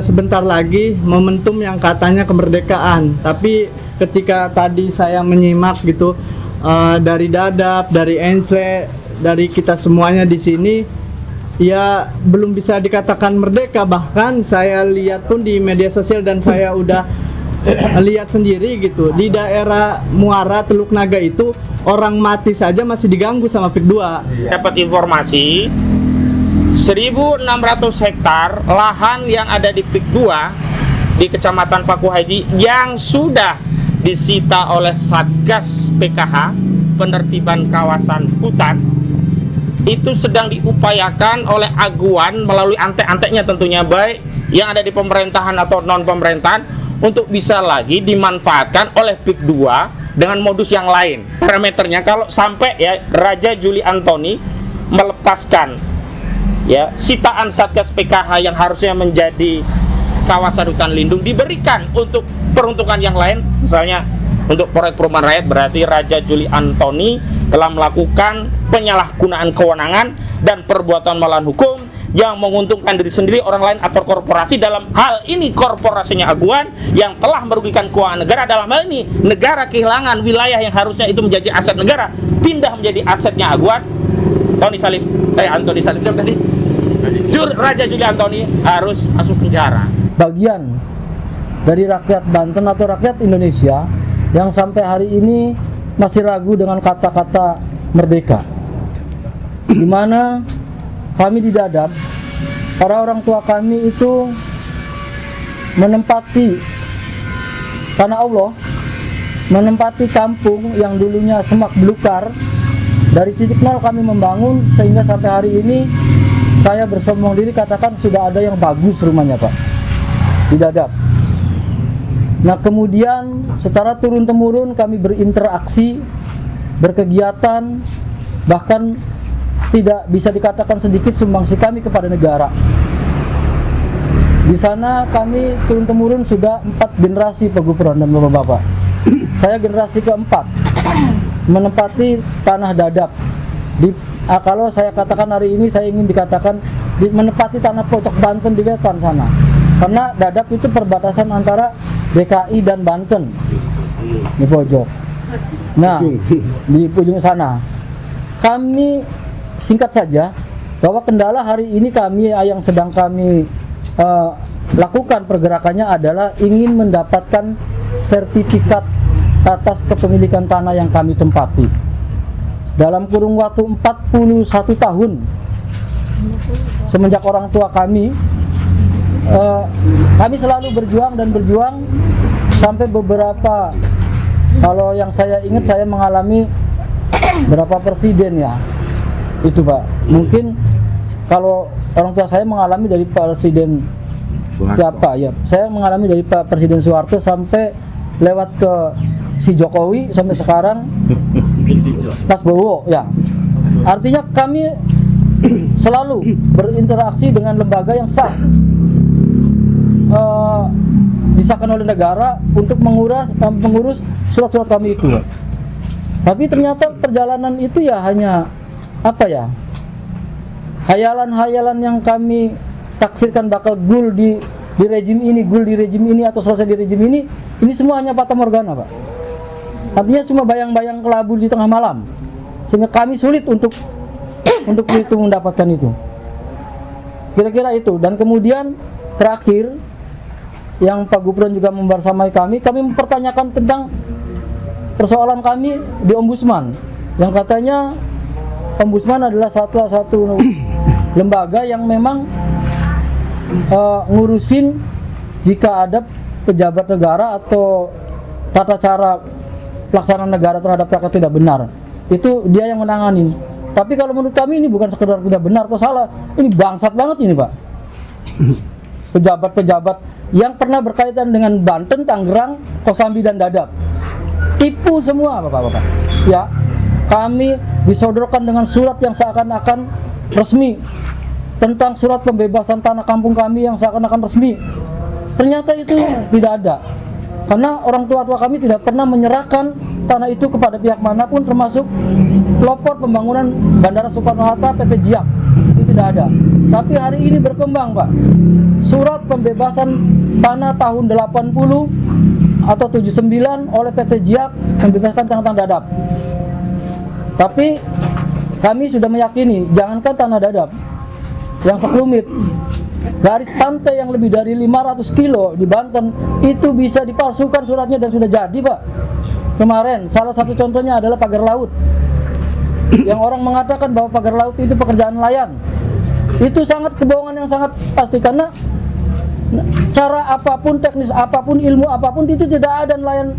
sebentar lagi momentum yang katanya kemerdekaan, tapi ketika tadi saya menyimak gitu dari Dadap, dari NC, dari kita semuanya di sini, ya belum bisa dikatakan merdeka. Bahkan saya lihat pun di media sosial dan saya udah lihat sendiri gitu, di daerah Muara Teluk Naga itu orang mati saja masih diganggu sama PIK 2. Dapat informasi 1.600 hektar lahan yang ada di PIK 2 di Kecamatan Paku Haji yang sudah disita oleh Satgas PKH penertiban kawasan hutan itu sedang diupayakan oleh Aguan melalui antek-anteknya tentunya, baik yang ada di pemerintahan atau non pemerintahan, untuk bisa lagi dimanfaatkan oleh PIK 2 dengan modus yang lain. Parameternya kalau sampai ya Raja Juli Antoni melepaskan ya sitaan Satgas PKH yang harusnya menjadi kawasan hutan lindung diberikan untuk peruntukan yang lain, misalnya untuk proyek perumahan rakyat, berarti Raja Juli Antoni telah melakukan penyalahgunaan kewenangan dan perbuatan melawan hukum yang menguntungkan diri sendiri, orang lain atau korporasi. Dalam hal ini korporasinya Aguan yang telah merugikan keuangan negara. Dalam hal ini negara kehilangan wilayah yang harusnya itu menjadi aset negara pindah menjadi asetnya Aguan. Antoni Salim tadi Raja Juli Antoni harus masuk penjara. Bagian dari rakyat Banten atau rakyat Indonesia yang sampai hari ini masih ragu dengan kata-kata merdeka, di mana kami di Dadap, para orang tua kami itu menempati tanah Allah, menempati kampung yang dulunya semak belukar. Dari titik nol kami membangun sehingga sampai hari ini saya bersombong diri katakan sudah ada yang bagus rumahnya Pak di Dadap. Nah kemudian secara turun-temurun kami berinteraksi, berkegiatan, bahkan tidak bisa dikatakan sedikit sumbangsi kami kepada negara. Di sana kami turun-temurun sudah 4 generasi Pak Gufron dan Bapak-Bapak. Saya generasi keempat menempati tanah Dadap. Kalau saya katakan hari ini saya ingin dikatakan menempati tanah pojok Banten di Wetan sana. Karena Dadap itu perbatasan antara DKI dan Banten di pojok. Nah, di ujung sana. Kami singkat saja bahwa kendala hari ini kami yang sedang kami lakukan pergerakannya adalah ingin mendapatkan sertifikat atas kepemilikan tanah yang kami tempati. Dalam kurung waktu 41 tahun semenjak orang tua kami selalu berjuang dan berjuang sampai beberapa, kalau yang saya ingat saya mengalami berapa presiden ya itu Pak. Mungkin kalau orang tua saya mengalami dari Presiden siapa ya, saya mengalami dari Pak Presiden Soeharto sampai lewat ke si Jokowi sampai sekarang Mas Bowo ya. Artinya kami selalu berinteraksi dengan lembaga yang sah, disahkan oleh negara untuk mengurus surat-surat kami itu. Tapi ternyata perjalanan itu ya hanya apa ya, hayalan-hayalan yang kami taksirkan bakal gul di rejim ini, gul di rejim ini atau selesai di rejim ini semua hanya fata morgana Pak. Artinya cuma bayang-bayang kelabu di tengah malam, sehingga kami sulit untuk itu mendapatkan itu. Kira-kira itu. Dan kemudian terakhir yang Pak Gufron juga membersamai kami mempertanyakan tentang persoalan kami di Ombudsman, yang katanya Ombudsman adalah satu lembaga yang memang ngurusin jika ada pejabat negara atau tata cara pelaksanaan negara terhadap rakyat tidak benar, itu dia yang menangani. Tapi kalau menurut kami ini bukan sekedar tidak benar atau salah, ini bangsat banget ini Pak. Pejabat-pejabat yang pernah berkaitan dengan Banten, Tangerang, Kosambi dan Dadap tipu semua Bapak-bapak. Ya, kami disodorkan dengan surat yang seakan-akan resmi tentang surat pembebasan tanah kampung kami yang seakan-akan resmi. Ternyata itu tidak ada. Karena orang tua kami tidak pernah menyerahkan tanah itu kepada pihak manapun, termasuk pelopor pembangunan Bandara Soekarno-Hatta PT JIAK. tidak ada. Tapi hari ini berkembang, Pak. Surat pembebasan tanah tahun 80 atau 79 oleh PT JIAK membebaskan tanah-tanah dadap. Tapi kami sudah meyakini, jangankan tanah dadap yang sekelumit, garis pantai yang lebih dari 500 kilo di Banten itu bisa dipalsukan suratnya dan sudah jadi, Pak. Kemarin salah satu contohnya adalah pagar laut, yang orang mengatakan bahwa pagar laut itu pekerjaan nelayan. Itu sangat kebohongan yang sangat pasti, karena cara apapun, teknis apapun, ilmu apapun itu tidak ada nelayan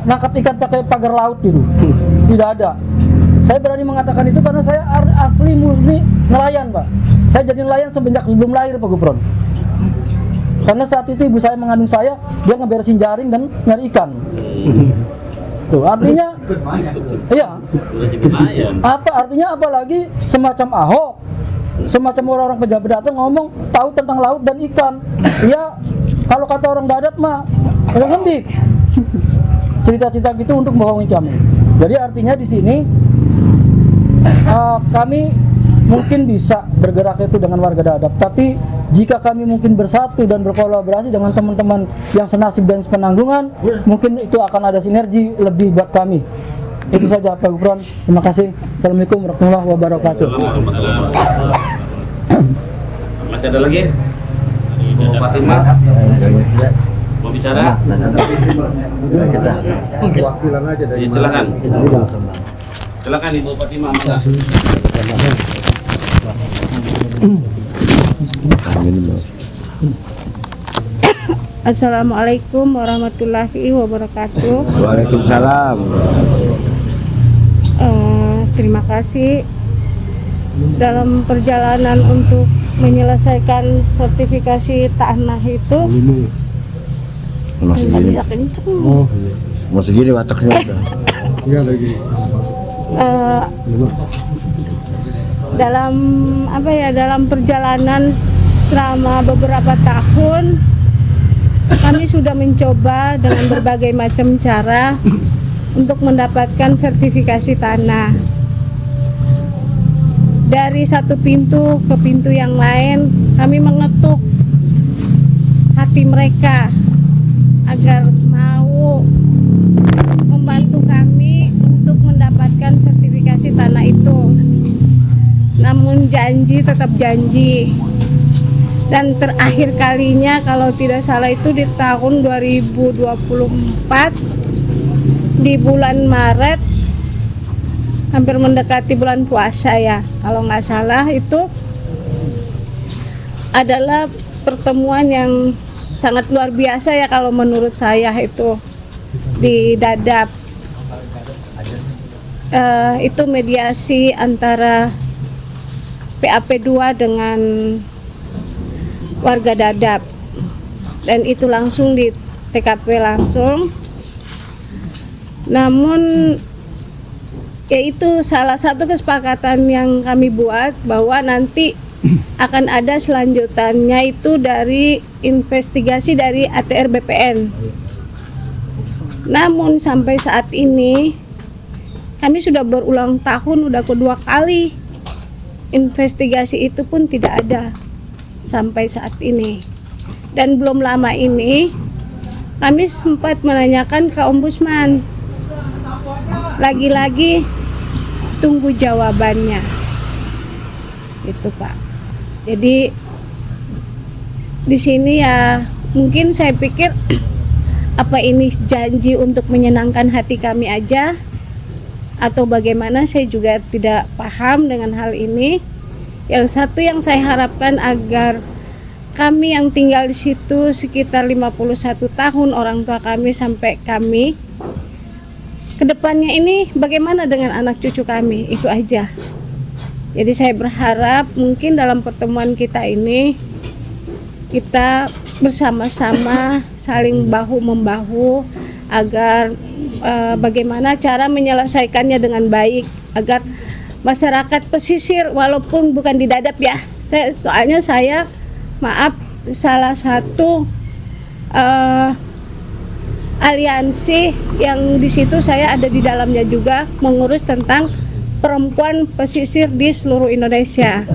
nangkap ikan pakai pagar laut itu. Tidak ada. Saya berani mengatakan itu karena saya asli murni nelayan, Pak. Saya jadi nelayan semenjak sebelum lahir, Pak Gufron. Karena saat itu ibu saya mengandung saya, dia ngeberesin jaring dan nyari ikan. Tuh, artinya, iya. Apa artinya? Apalagi semacam Ahok, semacam orang-orang pejabat datang ngomong tahu tentang laut dan ikan. Iya, kalau kata orang dadap mah, ngendik. Cerita-cerita gitu untuk membohongi kami. Jadi artinya di sini kami mungkin bisa bergerak itu dengan warga dadap, tapi jika kami mungkin bersatu dan berkolaborasi dengan teman-teman yang senasib dan sepenanggungan, mungkin itu akan ada sinergi lebih buat kami. Itu saja, Pak Gufron. Terima kasih. Assalamualaikum warahmatullahi wabarakatuh. Masih ada lagi? Ibu Fatimah mau bicara? Ya, silakan. Silakan Ibu Fatimah. Assalamualaikum warahmatullahi wabarakatuh. Waalaikumsalam. Terima kasih dalam perjalanan untuk menyelesaikan sertifikasi tanah itu. Masih Nggak gini, bisa kenceng. masih gini wataknya udah. Dalam perjalanan selama beberapa tahun kami sudah mencoba dengan berbagai macam cara untuk mendapatkan sertifikasi tanah. Dari satu pintu ke pintu yang lain, kami mengetuk hati mereka agar mau membantu kami untuk mendapatkan sertifikasi tanah itu. Namun janji tetap janji. Dan terakhir kalinya kalau tidak salah itu di tahun 2024 di bulan Maret, hampir mendekati bulan puasa ya, kalau nggak salah, itu adalah pertemuan yang sangat luar biasa ya kalau menurut saya itu di Dadap. Itu mediasi antara PAP2 dengan warga Dadap, dan itu langsung di TKP langsung. Namun yaitu salah satu kesepakatan yang kami buat bahwa nanti akan ada selanjutannya itu dari investigasi dari ATR BPN. Namun sampai saat ini kami sudah berulang tahun, udah kedua kali investigasi itu pun tidak ada sampai saat ini. Dan belum lama ini kami sempat menanyakan ke Ombudsman, lagi-lagi tunggu jawabannya itu, Pak. Jadi di sini ya mungkin saya pikir apa ini janji untuk menyenangkan hati kami aja atau bagaimana, saya juga tidak paham dengan hal ini. Yang satu yang saya harapkan agar kami yang tinggal di situ sekitar 51 tahun, orang tua kami sampai kami, kedepannya ini bagaimana dengan anak cucu kami, itu aja. Jadi saya berharap mungkin dalam pertemuan kita ini kita bersama-sama saling bahu-membahu agar bagaimana cara menyelesaikannya dengan baik, agar masyarakat pesisir walaupun bukan di Dadap ya, soalnya saya maaf salah satu aliansi yang di situ saya ada di dalamnya juga, mengurus tentang perempuan pesisir di seluruh Indonesia.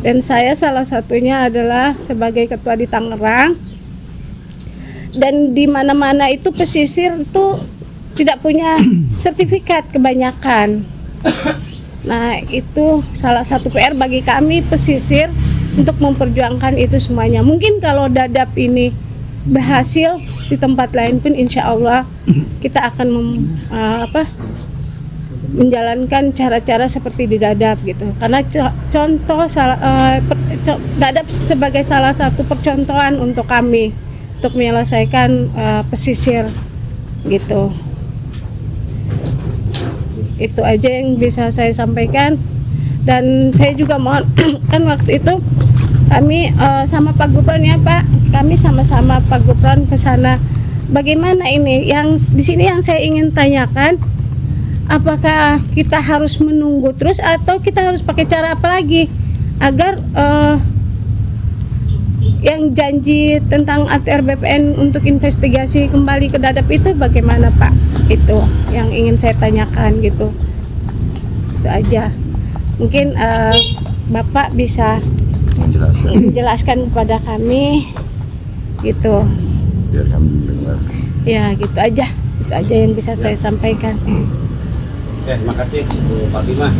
Dan saya salah satunya adalah sebagai ketua di Tangerang. Dan di mana-mana itu pesisir itu tidak punya sertifikat kebanyakan. Nah, itu salah satu PR bagi kami pesisir untuk memperjuangkan itu semuanya. Mungkin kalau Dadap ini berhasil di tempat lain pun insya Allah kita akan menjalankan cara-cara seperti di Dadap gitu. Karena contoh Dadap sebagai salah satu percontohan untuk kami untuk menyelesaikan pesisir gitu. Itu aja yang bisa saya sampaikan. Dan saya juga mohon kan waktu itu kami sama Pak Gubran ya Pak, kami sama-sama Pak Gubran ke sana. Bagaimana ini? Yang di sini yang saya ingin tanyakan, apakah kita harus menunggu terus atau kita harus pakai cara apa lagi agar yang janji tentang ATR BPN untuk investigasi kembali ke Dadap itu bagaimana Pak? Itu yang ingin saya tanyakan gitu. Itu aja. Mungkin Bapak bisa menjelaskan kepada kami gitu. Biar kami mendengar. Ya gitu aja. Itu aja yang bisa saya sampaikan. Oke, makasih Bu Fatimah.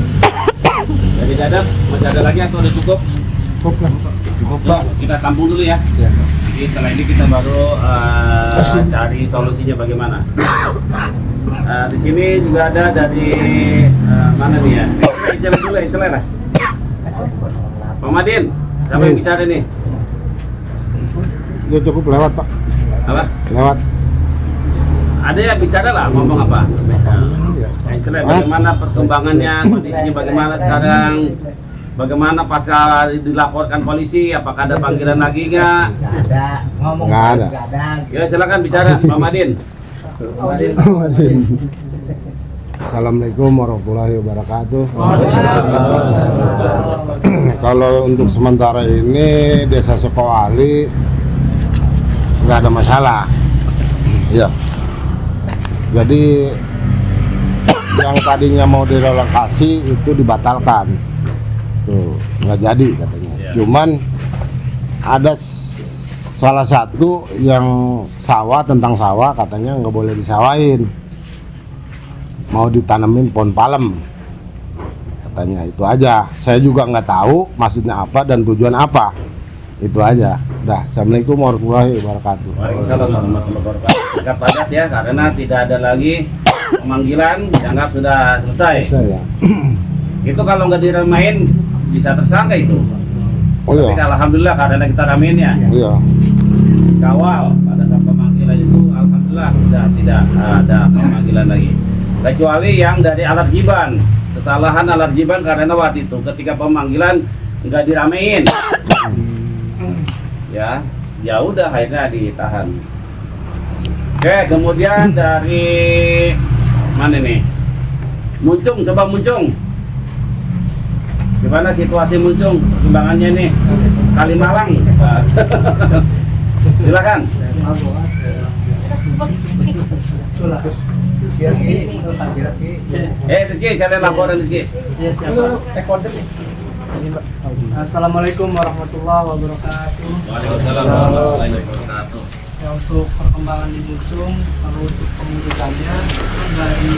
Dari Dadap masih ada lagi atau udah cukup? Cukup Pak. Kita tampung dulu ya. Jadi setelah ini kita baru cari solusinya bagaimana. Di sini juga ada dari mana nih ya? Incelan dulu, incelan lah. Pak Madin, siapa yang bicara nih? Itu cukup lewat Pak. Apa? Lewat. Ada yang bicara lah, ngomong apa? Incelan, bagaimana perkembangannya, kondisinya bagaimana sekarang? Bagaimana pasca dilaporkan polisi? Apakah ada panggilan lagi nggak? Nggak ada. Ya silakan bicara, Pak Madin. Assalamualaikum warahmatullahi wabarakatuh. Kalau untuk sementara ini Desa Sukoali nggak ada masalah. Ya. Jadi yang tadinya mau direlokasi itu dibatalkan. Tuh, nggak jadi katanya. Cuman ada salah satu yang tentang sawah katanya nggak boleh disawain, mau ditanamin pohon palem katanya. Itu aja, saya juga nggak tahu maksudnya apa dan tujuan apa. Itu aja. Dah, assalamualaikum warahmatullahi wabarakatuh. Waalaikumsalam warahmatullahi wabarakatuh. Singkat padat ya, karena tidak ada lagi pemanggilan, dianggap sudah selesai. Saya. Itu kalau nggak diremain bisa tersangka itu. Oh Tapi iya. alhamdulillah karena kita ramein ya. Iya. Kawal pada saat pemanggilan itu alhamdulillah sudah tidak ada pemanggilan lagi. Kecuali yang dari alergiban, kesalahan alergiban karena waktu itu ketika pemanggilan nggak diramein. Ya udah akhirnya ditahan. Oke, kemudian dari mana nih? Muncung, coba Muncung. Gimana situasi Muncung perkembangannya nih? Kalimalang. Silakan. Rizky, kalian laporan Rizky. Assalamualaikum warahmatullahi wabarakatuh. Waalaikumsalam warahmatullahi wabarakatuh. Ya, untuk perkembangan di Mucung, kalau untuk pengunjungannya dari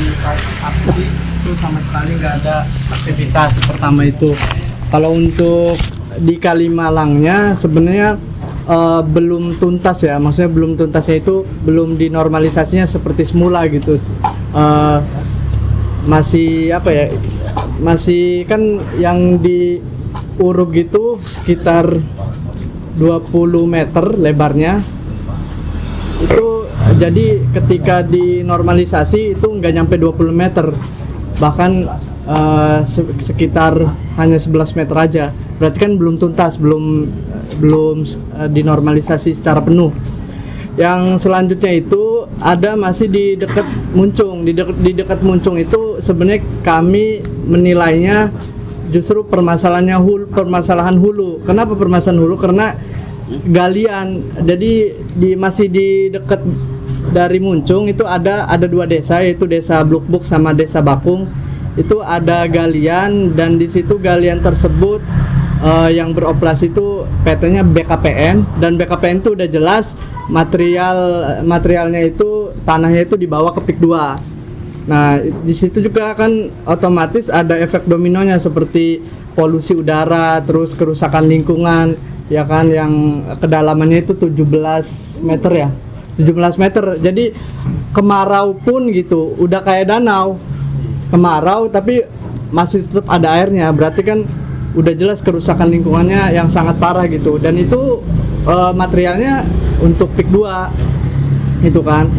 asli itu sama sekali nggak ada aktivitas. Pertama itu, kalau untuk di Kalimalangnya sebenarnya belum tuntas ya, maksudnya belum tuntasnya itu belum dinormalisasinya seperti semula gitu. Masih apa ya? Masih kan yang di Urug itu sekitar 20 meter lebarnya. Itu jadi ketika dinormalisasi itu nggak nyampe 20 meter, bahkan sekitar hanya 11 meter aja. Berarti kan belum tuntas, belum dinormalisasi secara penuh. Yang selanjutnya itu ada masih di dekat Muncung. Di dekat Muncung itu sebenarnya kami menilainya justru permasalahan hulu. Kenapa permasalahan hulu? Karena galian. Jadi masih di dekat dari Muncung itu ada dua desa, yaitu Desa Blukbuk sama Desa Bakung. Itu ada galian, dan di situ galian tersebut yang beroperasi itu PT-nya BKPN, dan BKPN itu udah jelas materialnya itu tanahnya itu dibawa ke PIK 2. Nah, di situ juga kan otomatis ada efek dominonya seperti polusi udara, terus kerusakan lingkungan, ya kan, yang kedalamannya itu 17 meter ya. 17 meter. Jadi kemarau pun gitu, udah kayak danau. Kemarau tapi masih tetap ada airnya. Berarti kan udah jelas kerusakan lingkungannya yang sangat parah gitu. Dan itu materialnya untuk PIK 2 itu kan.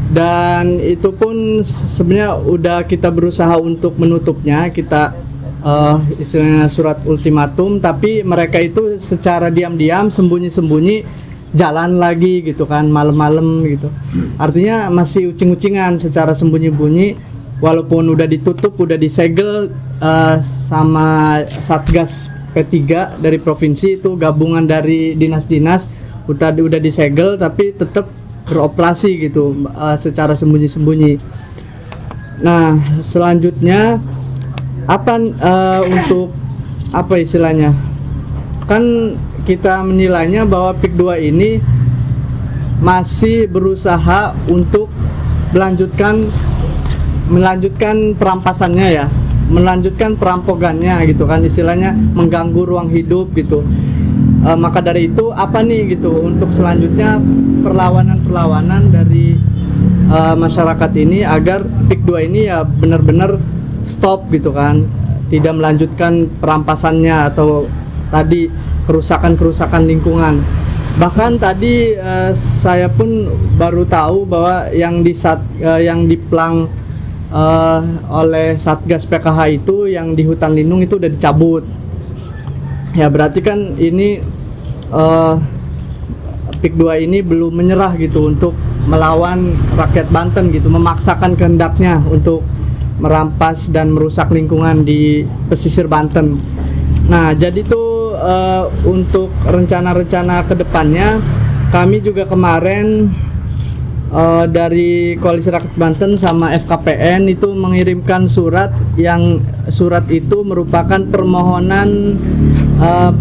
Dan itu pun sebenarnya udah kita berusaha untuk menutupnya. Kita istilahnya surat ultimatum, tapi mereka itu secara diam-diam, sembunyi-sembunyi jalan lagi gitu kan, malam-malam gitu. Artinya masih ucing-ucingan secara sembunyi-bunyi, walaupun udah ditutup, udah disegel sama Satgas P3 dari provinsi, itu gabungan dari dinas-dinas, udah disegel tapi tetap beroperasi gitu secara sembunyi-sembunyi. Nah, selanjutnya apa untuk apa istilahnya? Kan kita menilainya bahwa PIK 2 ini masih berusaha untuk melanjutkan perampasannya ya, melanjutkan perampokannya gitu kan, istilahnya mengganggu ruang hidup gitu. Maka dari itu apa nih gitu untuk selanjutnya perlawanan dari masyarakat ini agar PIK 2 ini ya benar-benar stop gitu kan, tidak melanjutkan perampasannya atau tadi kerusakan lingkungan. Bahkan tadi saya pun baru tahu bahwa yang diplang oleh Satgas PKH itu yang di hutan lindung itu udah dicabut. Ya berarti kan ini PIK 2 ini belum menyerah gitu untuk melawan rakyat Banten gitu, memaksakan kehendaknya untuk merampas dan merusak lingkungan di pesisir Banten. Nah, jadi tuh untuk rencana-rencana kedepannya kami juga kemarin dari Koalisi Rakyat Banten sama FKPN itu mengirimkan surat itu merupakan permohonan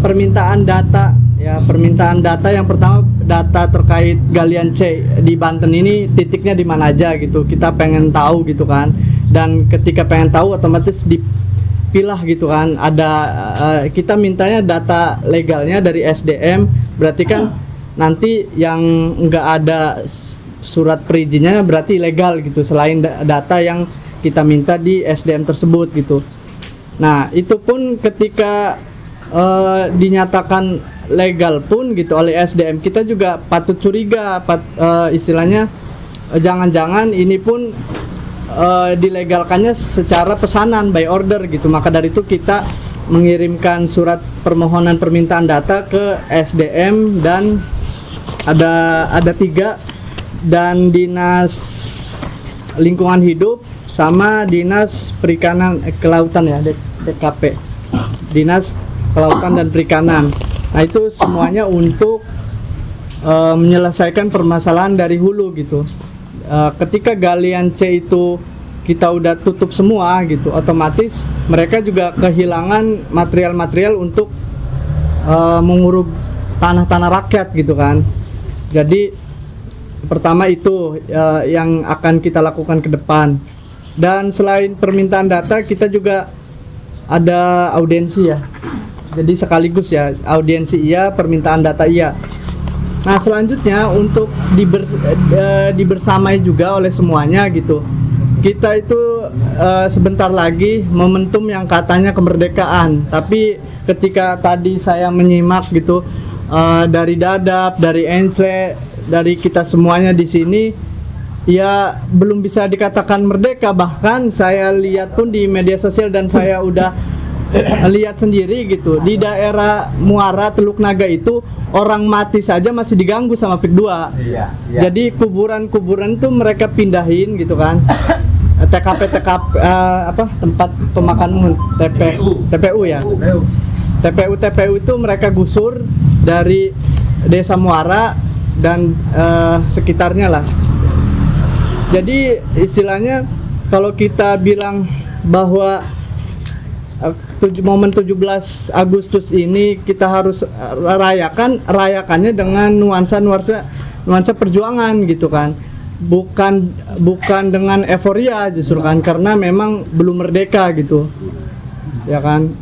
permintaan data ya, permintaan data. Yang pertama data terkait galian C di Banten ini titiknya di mana aja gitu, kita pengen tahu gitu kan. Dan ketika pengen tahu otomatis dipilah gitu kan, ada kita mintanya data legalnya dari SDM, berarti kan nanti yang enggak ada surat perizinnya berarti ilegal gitu, selain data yang kita minta di SDM tersebut gitu. Nah, itu pun ketika dinyatakan legal pun gitu oleh SDM, kita juga patut curiga, istilahnya jangan-jangan ini pun dilegalkannya secara pesanan by order gitu. Maka dari itu kita mengirimkan surat permohonan permintaan data ke SDM dan ada 3, dan Dinas Lingkungan Hidup sama Dinas Perikanan Kelautan ya, DKP, Dinas Kelautan dan Perikanan. Nah, itu semuanya untuk menyelesaikan permasalahan dari hulu gitu. Ketika galian C itu kita udah tutup semua gitu, otomatis mereka juga kehilangan material-material untuk menguruk tanah-tanah rakyat gitu kan. Jadi pertama itu yang akan kita lakukan ke depan. Dan selain permintaan data, kita juga ada audiensi ya. Jadi sekaligus ya, audiensi iya, permintaan data iya. Nah, selanjutnya untuk dibersamai juga oleh semuanya gitu. Kita itu sebentar lagi momentum yang katanya kemerdekaan, tapi ketika tadi saya menyimak gitu dari Dadap, dari Ence, dari kita semuanya di sini, ya belum bisa dikatakan merdeka. Bahkan saya lihat pun di media sosial dan saya udah lihat sendiri gitu, di daerah Muara Teluk Naga itu orang mati saja masih diganggu sama PIK 2. Iya. Jadi kuburan-kuburan itu mereka pindahin gitu kan. TKP tempat pemakaman TPU ya. TPU itu mereka gusur dari Desa Muara dan sekitarnya lah. Jadi istilahnya kalau kita bilang bahwa momen 17 Agustus ini kita harus rayakannya dengan nuansa perjuangan gitu kan. Bukan dengan euforia justru kan, karena memang belum merdeka gitu. Ya kan?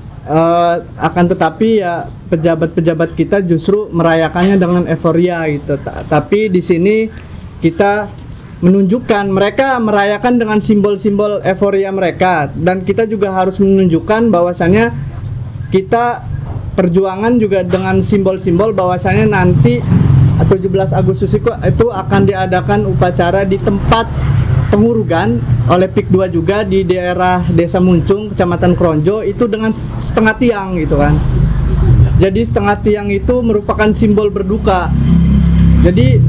Akan tetapi ya pejabat-pejabat kita justru merayakannya dengan euforia gitu. Tapi di sini kita menunjukkan mereka merayakan dengan simbol-simbol euforia mereka, dan kita juga harus menunjukkan bahwasannya kita perjuangan juga dengan simbol-simbol bahwasannya nanti 17 Agustus itu akan diadakan upacara di tempat pengurugan oleh PIK 2 juga di daerah Desa Muncung, Kecamatan Kronjo, itu dengan setengah tiang gitu kan. Jadi setengah tiang itu merupakan simbol berduka. Jadi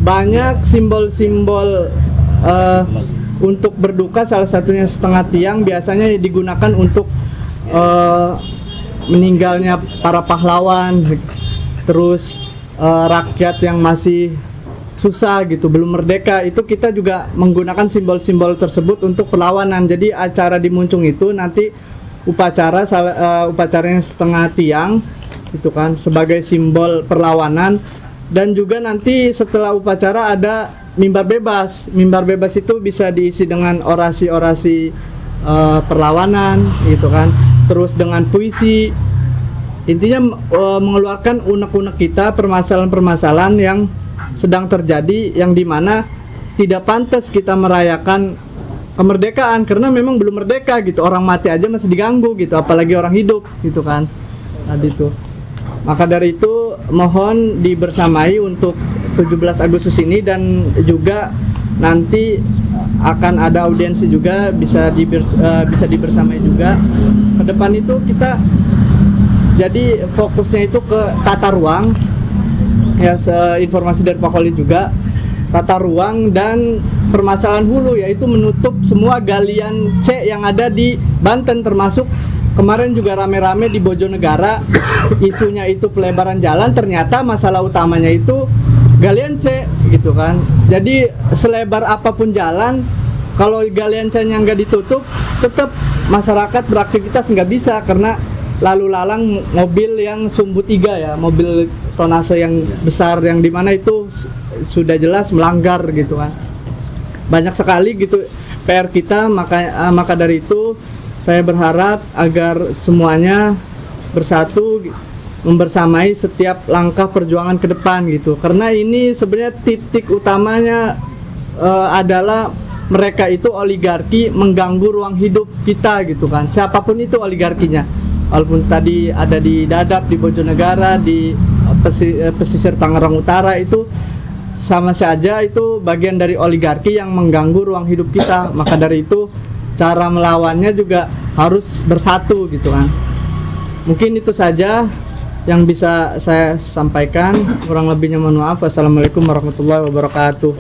banyak simbol-simbol untuk berduka, salah satunya setengah tiang biasanya digunakan untuk meninggalnya para pahlawan, terus rakyat yang masih susah gitu, belum merdeka, itu kita juga menggunakan simbol-simbol tersebut untuk perlawanan. Jadi acara di Muncung itu nanti upacaranya setengah tiang itu kan sebagai simbol perlawanan, dan juga nanti setelah upacara ada mimbar bebas. Mimbar bebas itu bisa diisi dengan orasi-orasi perlawanan gitu kan, terus dengan puisi. Intinya mengeluarkan unek-unek kita, permasalahan-permasalahan yang sedang terjadi, yang dimana tidak pantas kita merayakan kemerdekaan karena memang belum merdeka gitu. Orang mati aja masih diganggu gitu, apalagi orang hidup gitu kan. Tadi itu. Maka dari itu mohon dibersamai untuk 17 Agustus ini, dan juga nanti akan ada audiensi juga, bisa dibersamai juga. Ke depan itu kita jadi fokusnya itu ke tata ruang, ya informasi dari Pak Khalid juga, tata ruang dan permasalahan hulu, yaitu menutup semua galian C yang ada di Banten, termasuk kemarin juga rame-rame di Bojonegara, isunya itu pelebaran jalan, ternyata masalah utamanya itu galian C gitu kan. Jadi selebar apapun jalan, kalau galian C-nya nggak ditutup, tetap masyarakat beraktivitas nggak bisa, karena lalu lalang mobil yang sumbu 3 ya, mobil tonase yang besar, yang dimana itu sudah jelas melanggar gitu kan. Banyak sekali gitu PR kita, maka dari itu saya berharap agar semuanya bersatu membersamai setiap langkah perjuangan ke depan gitu. Karena ini sebenarnya titik utamanya adalah mereka itu oligarki mengganggu ruang hidup kita gitu kan. Siapapun itu oligarkinya. Walaupun tadi ada di Dadap, di Bojonegara, di pesisir Tangerang Utara, itu sama saja itu bagian dari oligarki yang mengganggu ruang hidup kita. Maka dari itu cara melawannya juga harus bersatu gitu kan. Mungkin itu saja yang bisa saya sampaikan, kurang lebihnya mohon maaf. Wassalamualaikum warahmatullahi wabarakatuh.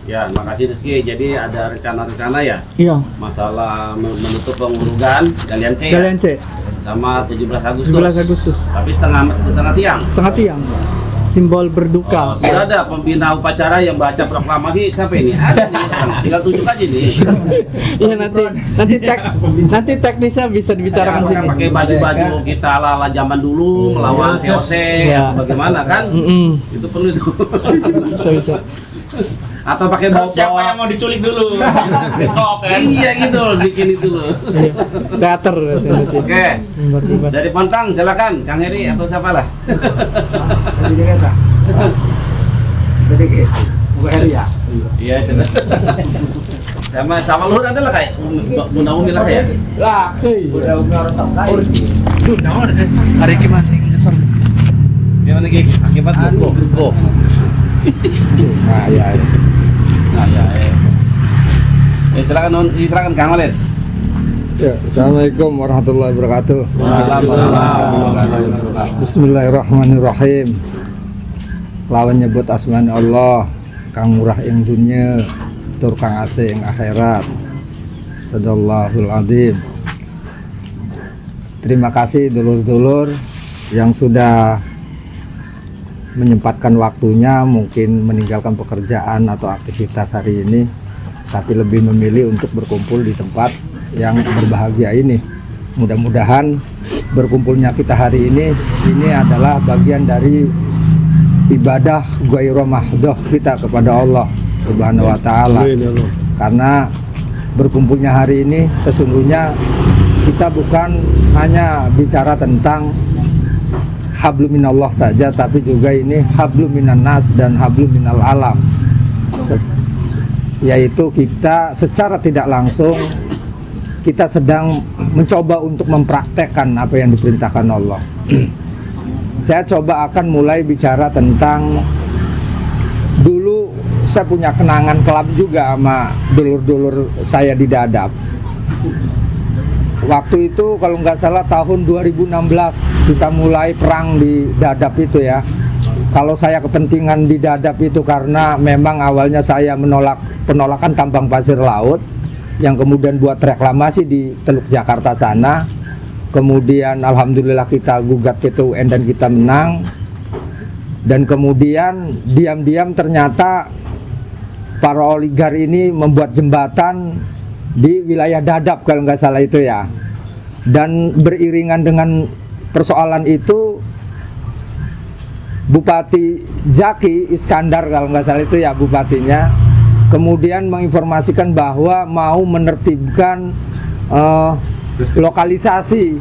Ya, makasih Rizky. Jadi ada rencana-rencana ya? Iya. Masalah menutup pengurugan Galian C, Galian C. Sama 17 Agustus. 17 Agustus. Tapi setengah tiang. Setengah tiang. Simbol berduka. Sudah ada pembina upacara yang baca proklamasi sampai ini. Ada nih, tinggal tunjuk aja nih. Iya, nanti teknisnya bisa dibicarakan sini. Pakai baju-baju kita ala zaman dulu melawan VOC, Ya. bagaimana kan? Itu perlu itu. Bisa. Atau pakai bawa Siapa yang mau diculik dulu? Oh, kan? Iya gitu loh, bikin itu loh. Teater. Oke. Mimbar bebas. Dari Pontang silakan Kang Heri atau siapa lah. Jadi Bu Heri ya. Iya, sudah. Sama Luhur adalah kayak Bunda Umi lah ya. Lah, Udah orang tahu kan. Hari gimana? Gimana Ki? Akibat go. Nah, ya. Silakan Kang Walid. Ya, Assalamualaikum warahmatullahi wabarakatuh. Bismillahirrahmanirrahim. Lawan nyebut asman Allah, kang murah ing dunya, tur kang asih ing akhirat. Sadallahul adzim. Terima kasih dulur-dulur yang sudah menyempatkan waktunya, mungkin meninggalkan pekerjaan atau aktivitas hari ini tapi lebih memilih untuk berkumpul di tempat yang berbahagia ini. Mudah-mudahan berkumpulnya kita hari ini adalah bagian dari ibadah ghairah mahdoh kita kepada Allah Subhanahu wa taala. Karena berkumpulnya hari ini sesungguhnya kita bukan hanya bicara tentang hablum minallah saja, tapi juga ini hablum minan nas dan hablum minal alam. Yaitu kita secara tidak langsung kita sedang mencoba untuk mempraktekkan apa yang diperintahkan Allah. Saya coba akan mulai bicara tentang, dulu saya punya kenangan kelam juga sama dulur-dulur saya di Dadap. Waktu itu kalau nggak salah tahun 2016 kita mulai perang di Dadap itu ya. Kalau saya kepentingan di Dadap itu karena memang awalnya saya menolak penolakan tambang pasir laut yang kemudian buat reklamasi di Teluk Jakarta sana. Kemudian alhamdulillah kita gugat PT UN dan kita menang. Dan kemudian diam-diam ternyata para oligar ini membuat jembatan di wilayah Dadap kalau nggak salah itu ya. Dan beriringan dengan persoalan itu Bupati Zaki Iskandar kalau nggak salah itu ya bupatinya, kemudian menginformasikan bahwa mau menertibkan lokalisasi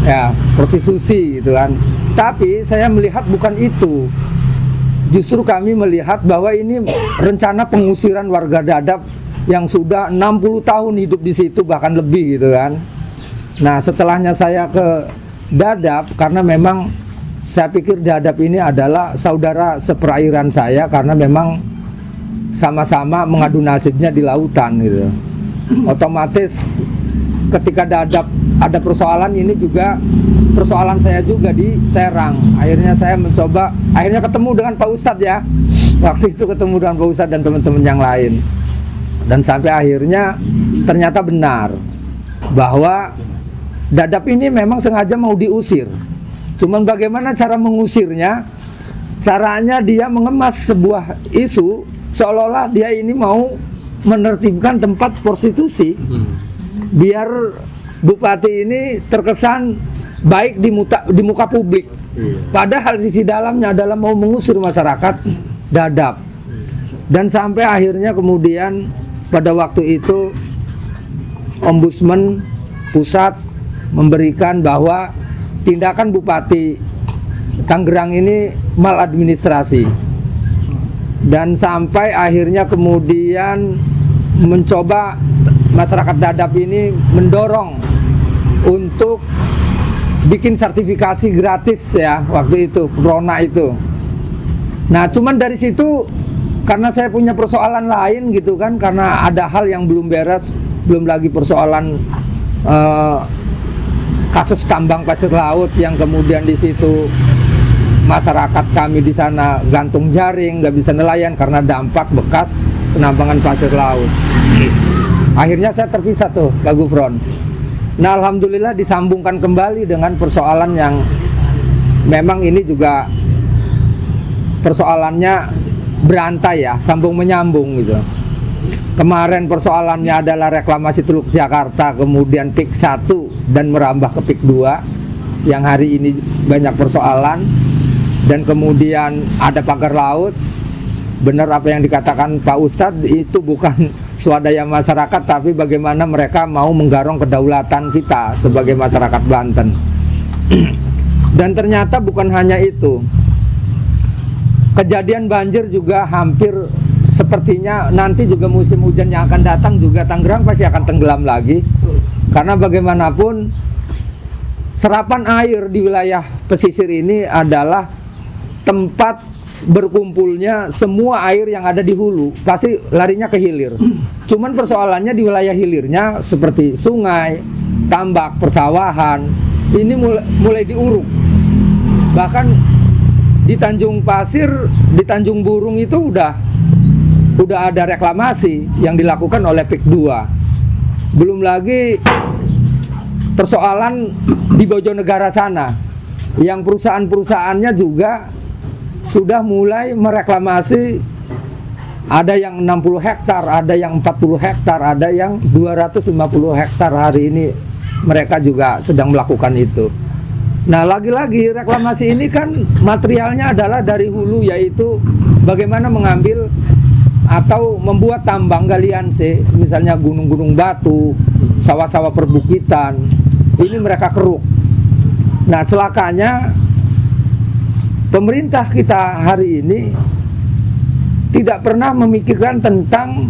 ya prostitusi gitu kan. Tapi saya melihat bukan itu. Justru kami melihat bahwa ini rencana pengusiran warga Dadap yang sudah 60 tahun hidup di situ bahkan lebih gitu kan. Nah, setelahnya saya ke Dadap karena memang saya pikir Dadap ini adalah saudara seperairan saya karena memang sama-sama mengadu nasibnya di lautan gitu. Otomatis ketika Dadap ada persoalan, ini juga persoalan saya juga di Serang. Akhirnya saya mencoba, akhirnya ketemu dengan Pak Ustadz ya. Waktu itu ketemu dengan Pak Ustadz dan teman-teman yang lain. Dan sampai akhirnya ternyata benar bahwa Dadap ini memang sengaja mau diusir. Cuman bagaimana cara mengusirnya? Caranya dia mengemas sebuah isu seolah-olah dia ini mau menertibkan tempat prostitusi. Biar bupati ini terkesan baik di muka publik. Padahal sisi dalamnya adalah mau mengusir masyarakat Dadap. Dan sampai akhirnya kemudian pada waktu itu Ombudsman Pusat memberikan bahwa tindakan Bupati Tangerang ini maladministrasi. Dan sampai akhirnya kemudian mencoba masyarakat Dadap ini mendorong untuk bikin sertifikasi gratis ya waktu itu, Corona itu. Nah, cuman dari situ karena saya punya persoalan lain gitu kan, karena ada hal yang belum beres, belum lagi persoalan kasus tambang pasir laut yang kemudian di situ masyarakat kami di sana gantung jaring, nggak bisa nelayan karena dampak bekas penambangan pasir laut. Akhirnya saya terpisah tuh Pak Gufron. Nah, alhamdulillah disambungkan kembali dengan persoalan yang memang ini juga persoalannya berantai ya, sambung menyambung gitu. Kemarin persoalannya adalah reklamasi Teluk Jakarta, kemudian PIK 1 dan merambah ke PIK 2 yang hari ini banyak persoalan. Dan kemudian ada pagar laut. Benar apa yang dikatakan Pak Ustadz, itu bukan swadaya masyarakat, tapi bagaimana mereka mau menggarong kedaulatan kita sebagai masyarakat Banten. Dan ternyata bukan hanya itu, kejadian banjir juga hampir sepertinya nanti juga musim hujan yang akan datang juga Tangerang pasti akan tenggelam lagi. Karena bagaimanapun serapan air di wilayah pesisir ini adalah tempat berkumpulnya semua air yang ada di hulu, pasti larinya ke hilir. Cuman persoalannya di wilayah hilirnya seperti sungai, tambak, persawahan ini mulai diuruk. Bahkan di Tanjung Pasir, di Tanjung Burung itu udah ada reklamasi yang dilakukan oleh PIK 2. Belum lagi persoalan di Bojonegara sana yang perusahaan-perusahaannya juga sudah mulai mereklamasi Ada yang 60 hektar, ada yang 40 hektar, ada yang 250 hektar hari ini mereka juga sedang melakukan itu. Nah, lagi-lagi reklamasi ini kan materialnya adalah dari hulu, yaitu bagaimana mengambil atau membuat tambang galian C, misalnya gunung-gunung batu, sawah-sawah perbukitan, ini mereka keruk. Nah, celakanya pemerintah kita hari ini tidak pernah memikirkan tentang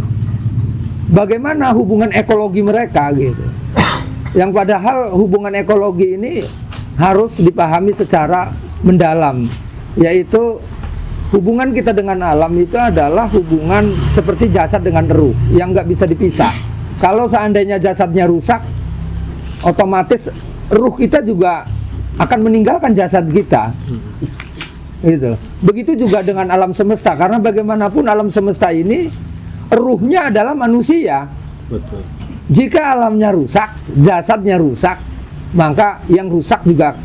bagaimana hubungan ekologi mereka gitu. Yang padahal hubungan ekologi ini harus dipahami secara mendalam, yaitu hubungan kita dengan alam itu adalah hubungan seperti jasad dengan ruh yang nggak bisa dipisah. Kalau seandainya jasadnya rusak, otomatis ruh kita juga akan meninggalkan jasad kita. Gitu. Begitu juga dengan alam semesta, karena bagaimanapun alam semesta ini ruhnya adalah manusia. Betul. Jika alamnya rusak, jasadnya rusak, maka yang rusak juga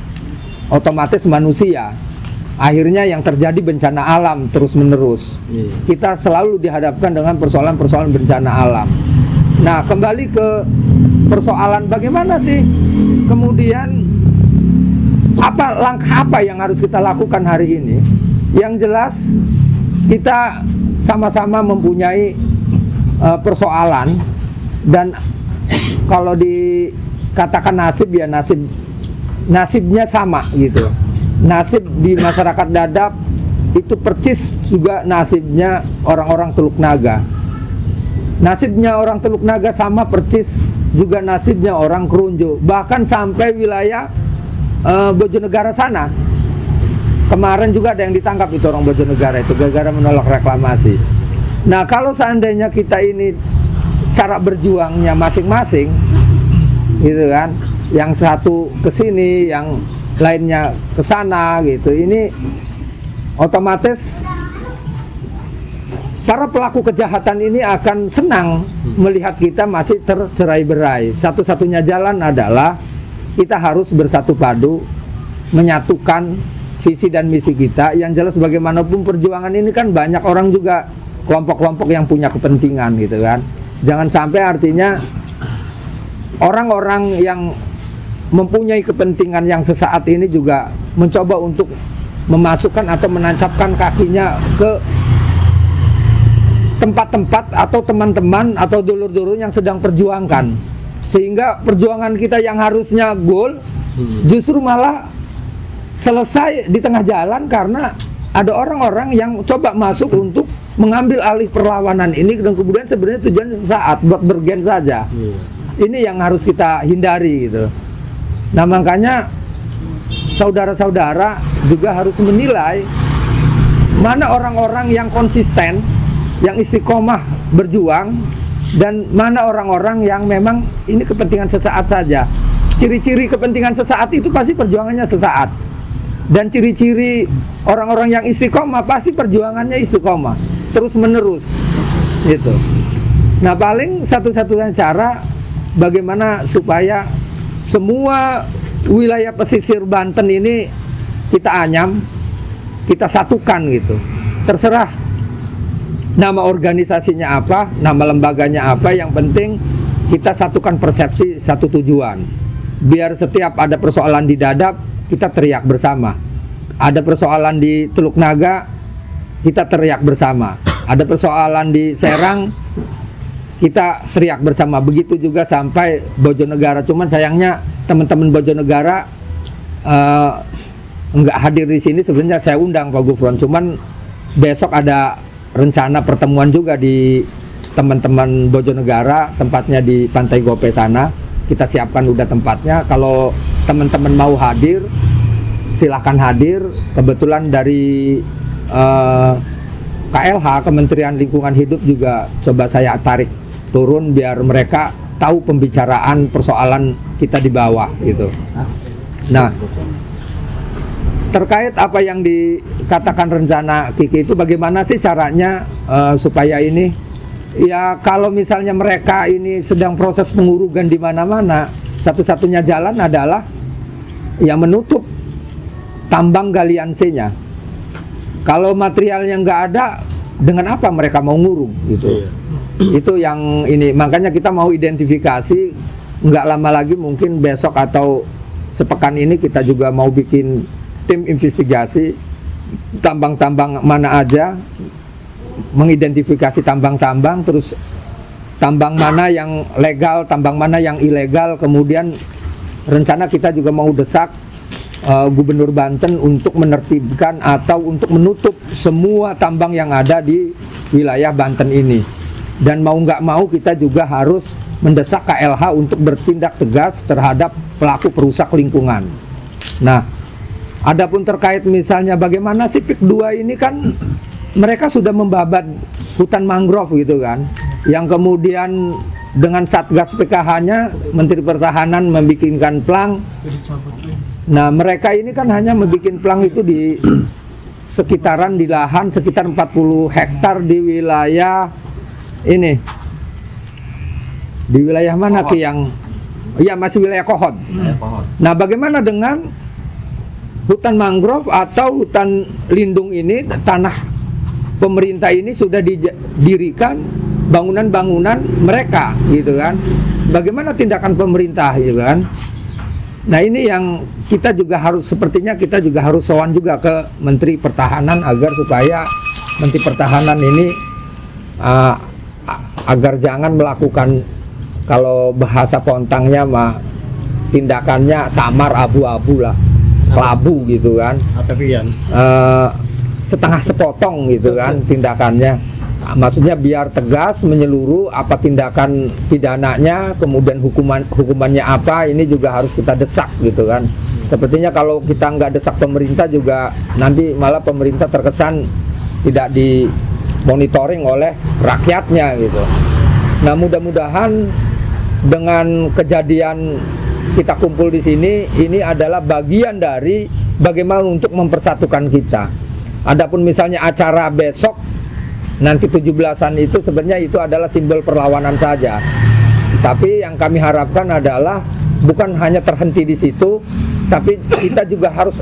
otomatis manusia. Akhirnya yang terjadi bencana alam terus menerus. Kita selalu dihadapkan dengan persoalan-persoalan bencana alam. Nah, kembali ke persoalan bagaimana sih kemudian langkah apa yang harus kita lakukan hari ini? Yang jelas kita sama-sama mempunyai persoalan, dan kalau dikatakan nasib, ya nasibnya sama gitu. Nasib di masyarakat Dadap itu persis juga nasibnya orang-orang Teluk Naga. Nasibnya orang Teluk Naga sama persis juga nasibnya orang Kerunjo, bahkan sampai wilayah Bojonegara sana. Kemarin juga ada yang ditangkap itu orang Bojonegara itu gara-gara menolak reklamasi. Nah, kalau seandainya kita ini cara berjuangnya masing-masing gitu kan, yang satu ke sini, yang lainnya ke sana gitu, ini otomatis para pelaku kejahatan ini akan senang melihat kita masih tercerai-berai. Satu-satunya jalan adalah kita harus bersatu padu, menyatukan visi dan misi kita. Yang jelas bagaimanapun perjuangan ini kan banyak orang juga, kelompok-kelompok yang punya kepentingan gitu kan. Jangan sampai artinya orang-orang yang mempunyai kepentingan yang sesaat ini juga mencoba untuk memasukkan atau menancapkan kakinya ke tempat-tempat atau teman-teman atau dulur-dulur yang sedang perjuangkan, sehingga perjuangan kita yang harusnya goal justru malah selesai di tengah jalan karena ada orang-orang yang coba masuk untuk mengambil alih perlawanan ini, dan kemudian sebenarnya tujuannya sesaat buat bergen saja. Ini yang harus kita hindari gitu. Nah, makanya saudara-saudara juga harus menilai mana orang-orang yang konsisten, yang istiqomah berjuang, dan mana orang-orang yang memang ini kepentingan sesaat saja. Ciri-ciri kepentingan sesaat itu pasti perjuangannya sesaat, dan ciri-ciri orang-orang yang istiqomah pasti perjuangannya istiqomah terus menerus gitu. Nah, paling satu-satunya cara bagaimana supaya semua wilayah pesisir Banten ini kita anyam, kita satukan gitu. Terserah nama organisasinya apa, nama lembaganya apa, yang penting kita satukan persepsi, satu tujuan. Biar setiap ada persoalan di Dadap, kita teriak bersama. Ada persoalan di Teluk Naga, kita teriak bersama. Ada persoalan di Serang, kita teriak bersama. Begitu juga sampai Bojonegara. Cuman sayangnya teman-teman Bojonegara nggak hadir di sini. Sebenarnya saya undang Pak Gufron, cuman besok ada rencana pertemuan juga di teman-teman Bojonegara, tempatnya di Pantai Gope sana. Kita siapkan udah tempatnya. Kalau teman-teman mau hadir, silahkan hadir. Kebetulan dari KLH, Kementerian Lingkungan Hidup, juga coba saya tarik turun biar mereka tahu pembicaraan persoalan kita di bawah gitu. Nah, terkait apa yang dikatakan rencana Kiki itu, bagaimana sih caranya supaya ini, ya kalau misalnya mereka ini sedang proses pengurugan di mana-mana, satu-satunya jalan adalah ya menutup tambang galian C-nya. Kalau materialnya nggak ada, dengan apa mereka mau ngurung gitu. Itu yang ini, makanya kita mau identifikasi. Nggak lama lagi, mungkin besok atau sepekan ini kita juga mau bikin tim investigasi tambang-tambang mana aja, mengidentifikasi tambang-tambang, terus tambang mana yang legal, tambang mana yang ilegal. Kemudian rencana kita juga mau desak Gubernur Banten untuk menertibkan atau untuk menutup semua tambang yang ada di wilayah Banten ini. Dan mau nggak mau kita juga harus mendesak KLH untuk bertindak tegas terhadap pelaku perusak lingkungan. Nah, adapun terkait misalnya bagaimana sih PIK 2 ini, kan mereka sudah membabat hutan mangrove gitu kan, yang kemudian dengan Satgas PKH-nya Menteri Pertahanan membikinkan plang. Nah, mereka ini kan hanya membuat plang itu di sekitaran, di lahan sekitar 40 hektar di wilayah ini. Di wilayah mana Ki yang ya masih wilayah Kohod. Nah, bagaimana dengan hutan mangrove atau hutan lindung ini, tanah pemerintah ini sudah didirikan bangunan-bangunan mereka gitu kan. Bagaimana tindakan pemerintah gitu kan? Nah, ini yang kita juga harus, sepertinya kita juga harus sowan juga ke Menteri Pertahanan agar supaya Menteri Pertahanan ini agar jangan melakukan, kalau bahasa pontangnya mah tindakannya samar, abu-abu lah, kelabu gitu kan, setengah sepotong gitu kan tindakannya. Maksudnya biar tegas menyeluruh apa tindakan pidananya, kemudian hukumannya apa, ini juga harus kita desak gitu kan. Sepertinya kalau kita nggak desak pemerintah juga nanti malah pemerintah terkesan tidak dimonitoring oleh rakyatnya gitu. Nah, mudah-mudahan dengan kejadian kita kumpul di sini, ini adalah bagian dari bagaimana untuk mempersatukan kita. Adapun misalnya acara besok nanti 17-an itu sebenarnya itu adalah simbol perlawanan saja. Tapi yang kami harapkan adalah bukan hanya terhenti di situ, tapi kita juga harus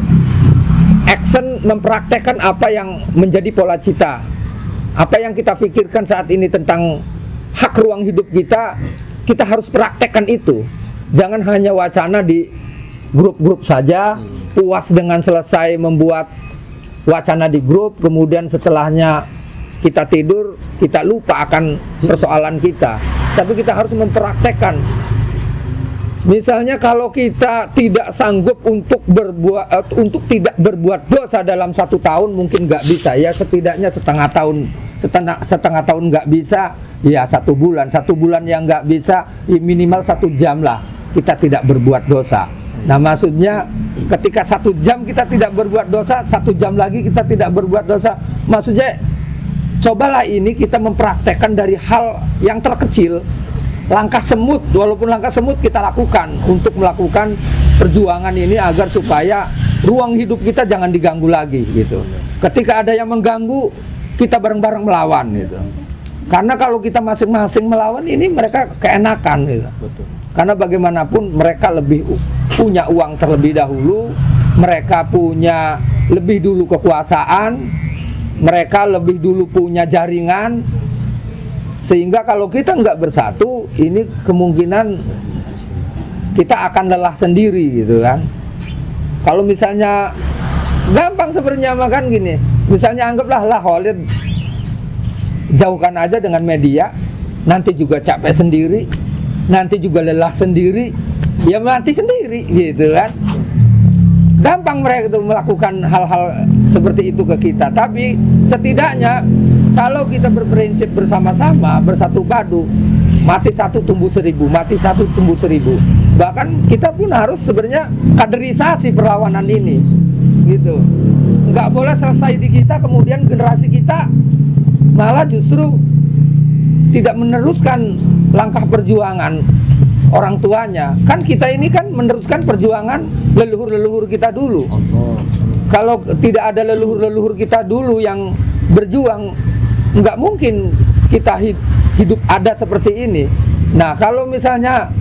action, mempraktekkan apa yang menjadi pola cita. Apa yang kita pikirkan saat ini tentang hak ruang hidup kita, kita harus praktekkan itu. Jangan hanya wacana di grup-grup saja, puas dengan selesai membuat wacana di grup, kemudian setelahnya kita tidur, kita lupa akan persoalan kita. Tapi kita harus mempraktekkan. Misalnya kalau kita tidak sanggup untuk tidak berbuat dosa dalam 1 tahun, mungkin nggak bisa ya, setidaknya setengah tahun nggak bisa, ya 1 bulan. 1 bulan yang nggak bisa, ya minimal 1 jam lah kita tidak berbuat dosa. Nah, maksudnya ketika 1 jam kita tidak berbuat dosa, 1 jam lagi kita tidak berbuat dosa. Maksudnya cobalah ini kita mempraktekkan dari hal yang terkecil, langkah semut, walaupun langkah semut kita lakukan untuk melakukan perjuangan ini agar supaya ruang hidup kita jangan diganggu lagi gitu. Ketika ada yang mengganggu, kita bareng-bareng melawan gitu. Karena kalau kita masing-masing melawan ini mereka keenakan gitu. Karena bagaimanapun mereka lebih punya uang terlebih dahulu, mereka punya lebih dulu kekuasaan, mereka lebih dulu punya jaringan, sehingga kalau kita nggak bersatu, ini kemungkinan kita akan lelah sendiri gitu kan. Kalau misalnya gampang sebenarnya makan gini, misalnya anggaplah Khalid jauhkan aja dengan media, nanti juga capek sendiri, nanti juga lelah sendiri, ya mati sendiri gitu kan. Gampang mereka itu melakukan hal-hal seperti itu ke kita. Tapi setidaknya kalau kita berprinsip bersama-sama, bersatu padu, mati 1 tumbuh 1000, mati 1 tumbuh 1000. Bahkan kita pun harus sebenarnya kaderisasi perlawanan ini gitu. Nggak boleh selesai di kita, kemudian generasi kita malah justru tidak meneruskan langkah perjuangan orang tuanya. Kan kita ini kan meneruskan perjuangan leluhur-leluhur kita dulu. Kalau tidak ada leluhur-leluhur kita dulu yang berjuang, nggak mungkin kita hidup ada seperti ini. Nah, kalau misalnya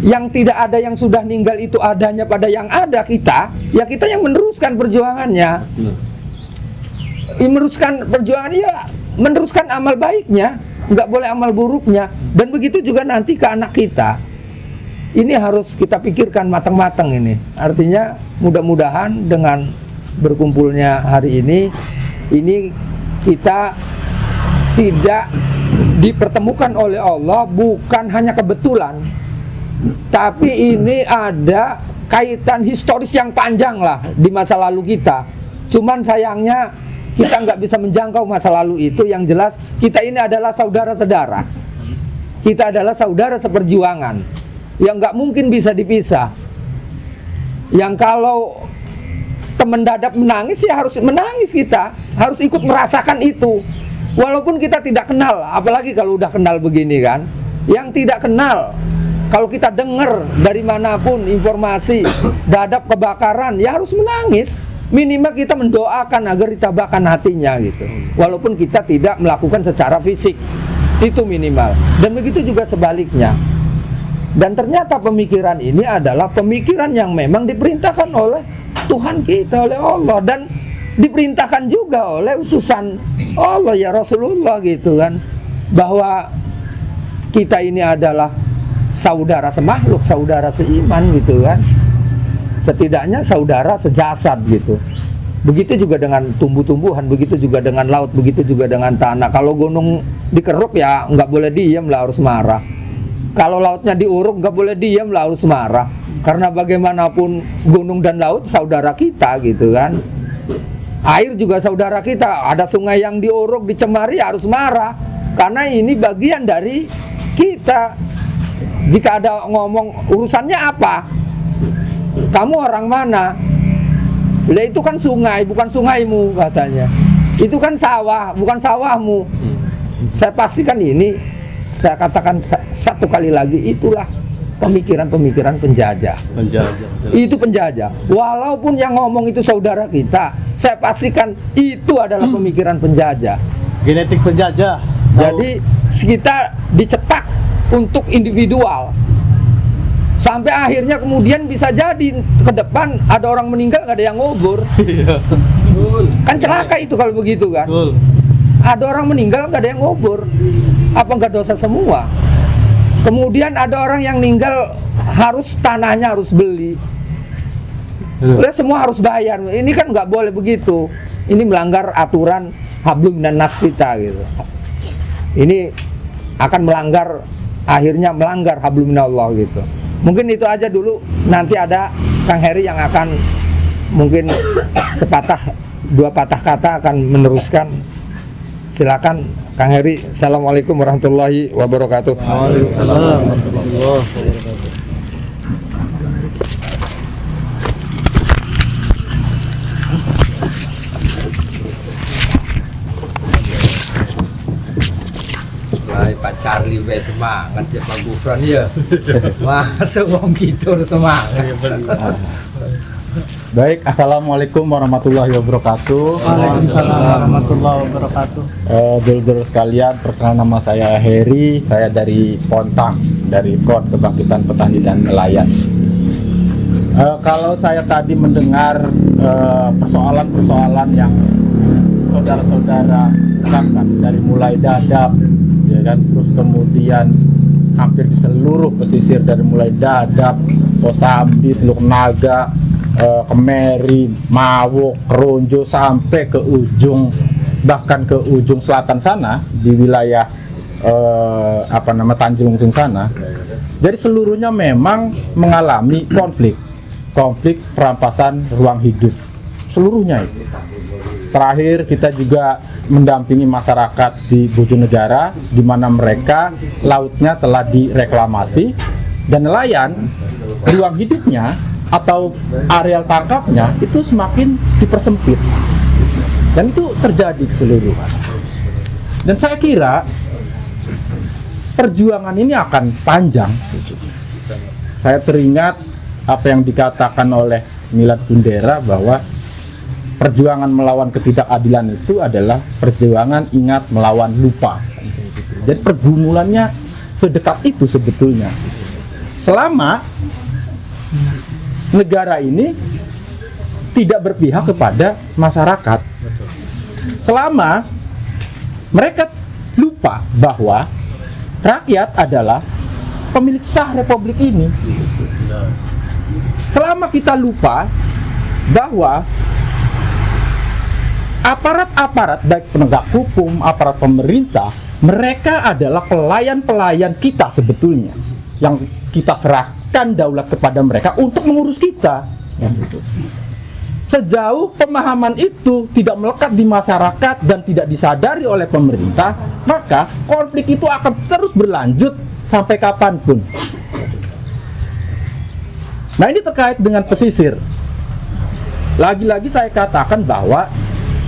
yang tidak ada, yang sudah meninggal itu adanya pada yang ada kita, ya kita yang meneruskan perjuangannya. Meneruskan perjuangan ya meneruskan amal baiknya, nggak boleh amal buruknya. Dan begitu juga nanti ke anak kita. Ini harus kita pikirkan matang-matang ini. Artinya mudah-mudahan dengan berkumpulnya hari ini kita tidak dipertemukan oleh Allah bukan hanya kebetulan, tapi ini ada kaitan historis yang panjang lah di masa lalu kita. Cuman sayangnya kita nggak bisa menjangkau masa lalu itu. Yang jelas kita ini adalah saudara-saudara. Kita adalah saudara seperjuangan yang nggak mungkin bisa dipisah. Yang kalau teman Dadap menangis ya harus menangis, kita harus ikut merasakan itu. Walaupun kita tidak kenal, apalagi kalau udah kenal begini kan. Yang tidak kenal, kalau kita dengar dari manapun informasi Dadap kebakaran, ya harus menangis. Minimal kita mendoakan agar ditabahkan hatinya gitu. Walaupun kita tidak melakukan secara fisik, itu minimal. Dan begitu juga sebaliknya. Dan ternyata pemikiran ini adalah pemikiran yang memang diperintahkan oleh Tuhan kita, oleh Allah, dan diperintahkan juga oleh utusan Allah ya Rasulullah gitu kan, bahwa kita ini adalah saudara semakhluk, saudara seiman gitu kan, setidaknya saudara sejasad gitu. Begitu juga dengan tumbuh-tumbuhan, begitu juga dengan laut, begitu juga dengan tanah. Kalau gunung dikeruk ya nggak boleh diem lah, harus marah. Kalau lautnya diuruk nggak boleh diem lah, harus marah. Karena bagaimanapun gunung dan laut saudara kita gitu kan. Air juga saudara kita. Ada sungai yang diuruk, dicemari harus marah. Karena ini bagian dari kita. Jika ada ngomong urusannya apa? Kamu orang mana? Lah itu kan sungai, bukan sungaimu katanya. Itu kan sawah, bukan sawahmu. Saya pastikan ini, saya katakan satu kali lagi, itulah pemikiran-pemikiran penjajah. Itu penjajah. Walaupun yang ngomong itu saudara kita, saya pastikan itu adalah pemikiran penjajah. Genetik penjajah. Jadi kita dicetak untuk individual. Sampai akhirnya kemudian bisa jadi ke depan ada orang meninggal nggak ada yang ngubur. Kan celaka itu kalau begitu kan. Ada orang meninggal nggak ada yang ngubur. Apa nggak dosa semua? Kemudian ada orang yang meninggal harus tanahnya harus beli. Ya, semua harus bayar. Ini kan nggak boleh begitu. Ini melanggar aturan hablum minan nas kita gitu. Ini akan melanggar, akhirnya melanggar hablum minallah gitu. Mungkin itu aja dulu, nanti ada Kang Heri yang akan mungkin sepatah dua patah kata akan meneruskan. Silakan Kang Heri. Assalamualaikum warahmatullahi wabarakatuh. Waalaikumsalam. Pak Charlie be semangat ya Pak Gufron ya. Masa wong gitu semangat. Baik, assalamualaikum warahmatullahi wabarakatuh. Waalaikumsalam warahmatullahi wabarakatuh. Dulur-dulur sekalian, perkenalkan nama saya Heri, saya dari Pontang, dari Front Kebangkitan Petani dan Nelayan. Kalau saya tadi mendengar persoalan-persoalan yang saudara-saudara terangkan dari mulai Dadap, ya kan, terus kemudian hampir di seluruh pesisir dari mulai Dadap, Kosambi, Teluk Naga, Kemeri, Mawok, Keronjo sampai ke ujung, bahkan ke ujung selatan sana di wilayah Tanjung Lesung sana. Jadi seluruhnya memang mengalami konflik perampasan ruang hidup seluruhnya itu. Terakhir kita juga mendampingi masyarakat di Bojonegara, di mana mereka lautnya telah direklamasi dan nelayan ruang hidupnya atau areal tangkapnya itu semakin dipersempit, dan itu terjadi keseluruhan. Dan saya kira perjuangan ini akan panjang. Saya teringat apa yang dikatakan oleh Milad Kundera bahwa perjuangan melawan ketidakadilan itu adalah perjuangan ingat melawan lupa. Jadi pergumulannya sedekat itu sebetulnya. Selama negara ini tidak berpihak kepada masyarakat, selama mereka lupa bahwa rakyat adalah pemilik sah republik ini. Selama kita lupa bahwa aparat-aparat baik penegak hukum, aparat pemerintah, mereka adalah pelayan-pelayan kita sebetulnya, yang kita serahkan daulat kepada mereka untuk mengurus kita. Sejauh pemahaman itu tidak melekat di masyarakat dan tidak disadari oleh pemerintah, maka konflik itu akan terus berlanjut sampai kapanpun. Nah, ini terkait dengan pesisir. Lagi-lagi saya katakan bahwa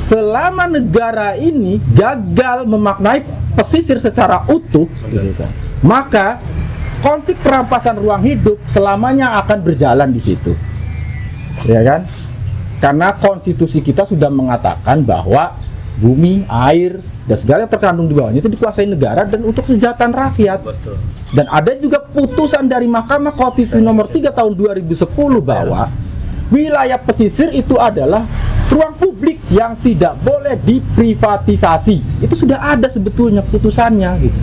selama negara ini gagal memaknai pesisir secara utuh, maka konflik perampasan ruang hidup selamanya akan berjalan di situ, ya kan? Karena konstitusi kita sudah mengatakan bahwa bumi, air, dan segala yang terkandung di bawahnya itu dikuasai negara dan untuk kesejahteraan rakyat. Betul. Dan ada juga putusan dari Mahkamah Konstitusi nomor 3 tahun 2010 bahwa wilayah pesisir itu adalah ruang publik yang tidak boleh diprivatisasi. Itu sudah ada sebetulnya putusannya gitu.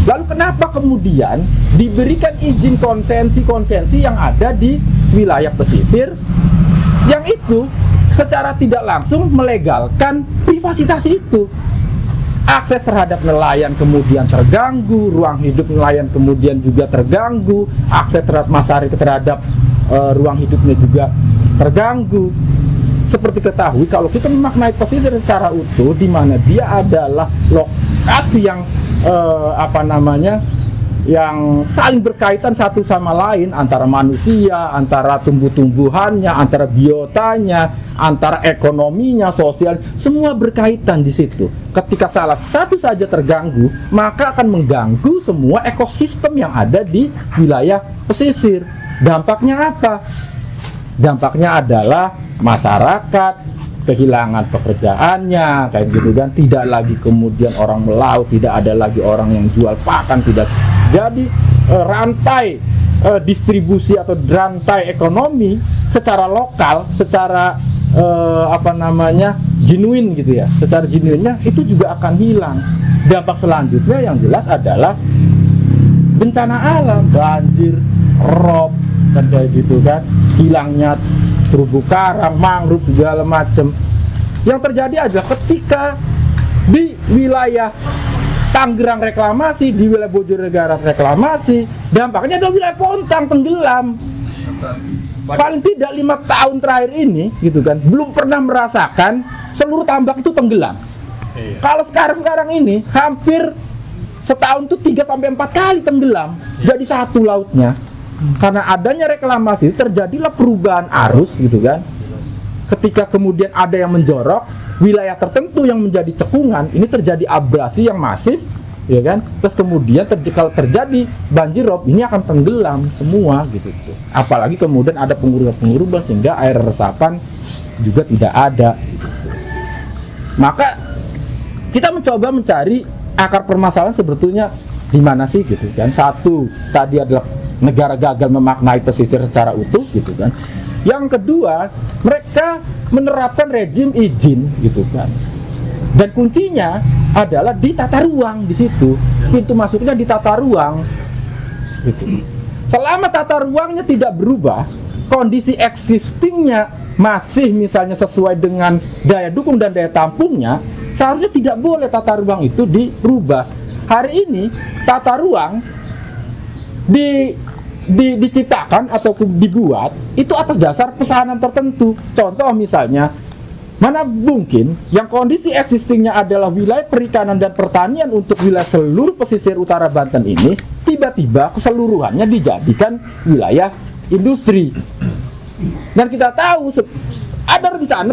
Lalu kenapa kemudian diberikan izin konsensi-konsensi yang ada di wilayah pesisir yang itu secara tidak langsung melegalkan privatisasi itu? Akses terhadap nelayan kemudian terganggu, ruang hidup nelayan kemudian juga terganggu, akses terhadap masyarakat terhadap ruang hidupnya juga terganggu. Seperti ketahui, kalau kita memaknai pesisir secara utuh, di mana dia adalah lokasi yang yang saling berkaitan satu sama lain, antara manusia, antara tumbuh-tumbuhannya, antara biotanya, antara ekonominya, sosial, semua berkaitan di situ. Ketika salah satu saja terganggu, maka akan mengganggu semua ekosistem yang ada di wilayah pesisir. Dampaknya apa? Dampaknya adalah masyarakat kehilangan pekerjaannya, kayak gitu kan. Tidak lagi kemudian orang melaut, tidak ada lagi orang yang jual pakan, tidak. Jadi rantai distribusi atau rantai ekonomi secara lokal, secara genuine gitu ya, secara genuinnya itu juga akan hilang. Dampak selanjutnya yang jelas adalah bencana alam, banjir, rob, dan kayak gitu kan, hilangnya terumbu karang, mangrove, segala macam. Yang terjadi adalah ketika di wilayah Tangerang reklamasi, di wilayah Bojonegoro reklamasi, dampaknya adalah wilayah Pontang tenggelam. Paling tidak 5 tahun terakhir ini gitu kan, belum pernah merasakan seluruh tambak itu tenggelam. Kalau sekarang ini hampir setahun tuh 3-4 kali tenggelam, jadi satu lautnya. Karena adanya reklamasi terjadilah perubahan arus gitu kan. Ketika kemudian ada yang menjorok, wilayah tertentu yang menjadi cekungan, ini terjadi abrasi yang masif, ya kan? Terus kemudian kalau terjadi banjir rob, ini akan tenggelam semua gitu. Apalagi kemudian ada penguruban sehingga air resapan juga tidak ada. Maka kita mencoba mencari akar permasalahan sebetulnya di mana sih gitu kan. Satu, tadi adalah negara gagal memaknai pesisir secara utuh gitu kan. Yang kedua, mereka menerapkan rezim izin gitu kan. Dan kuncinya adalah di tata ruang di situ. Pintu masuknya di tata ruang gitu. Selama tata ruangnya tidak berubah, kondisi existingnya masih misalnya sesuai dengan daya dukung dan daya tampungnya, seharusnya tidak boleh tata ruang itu dirubah. Hari ini tata ruang diciptakan atau dibuat itu atas dasar pesanan tertentu. Contoh misalnya, mana mungkin yang kondisi existingnya adalah wilayah perikanan dan pertanian untuk wilayah seluruh pesisir utara Banten ini, tiba-tiba keseluruhannya dijadikan wilayah industri. Dan kita tahu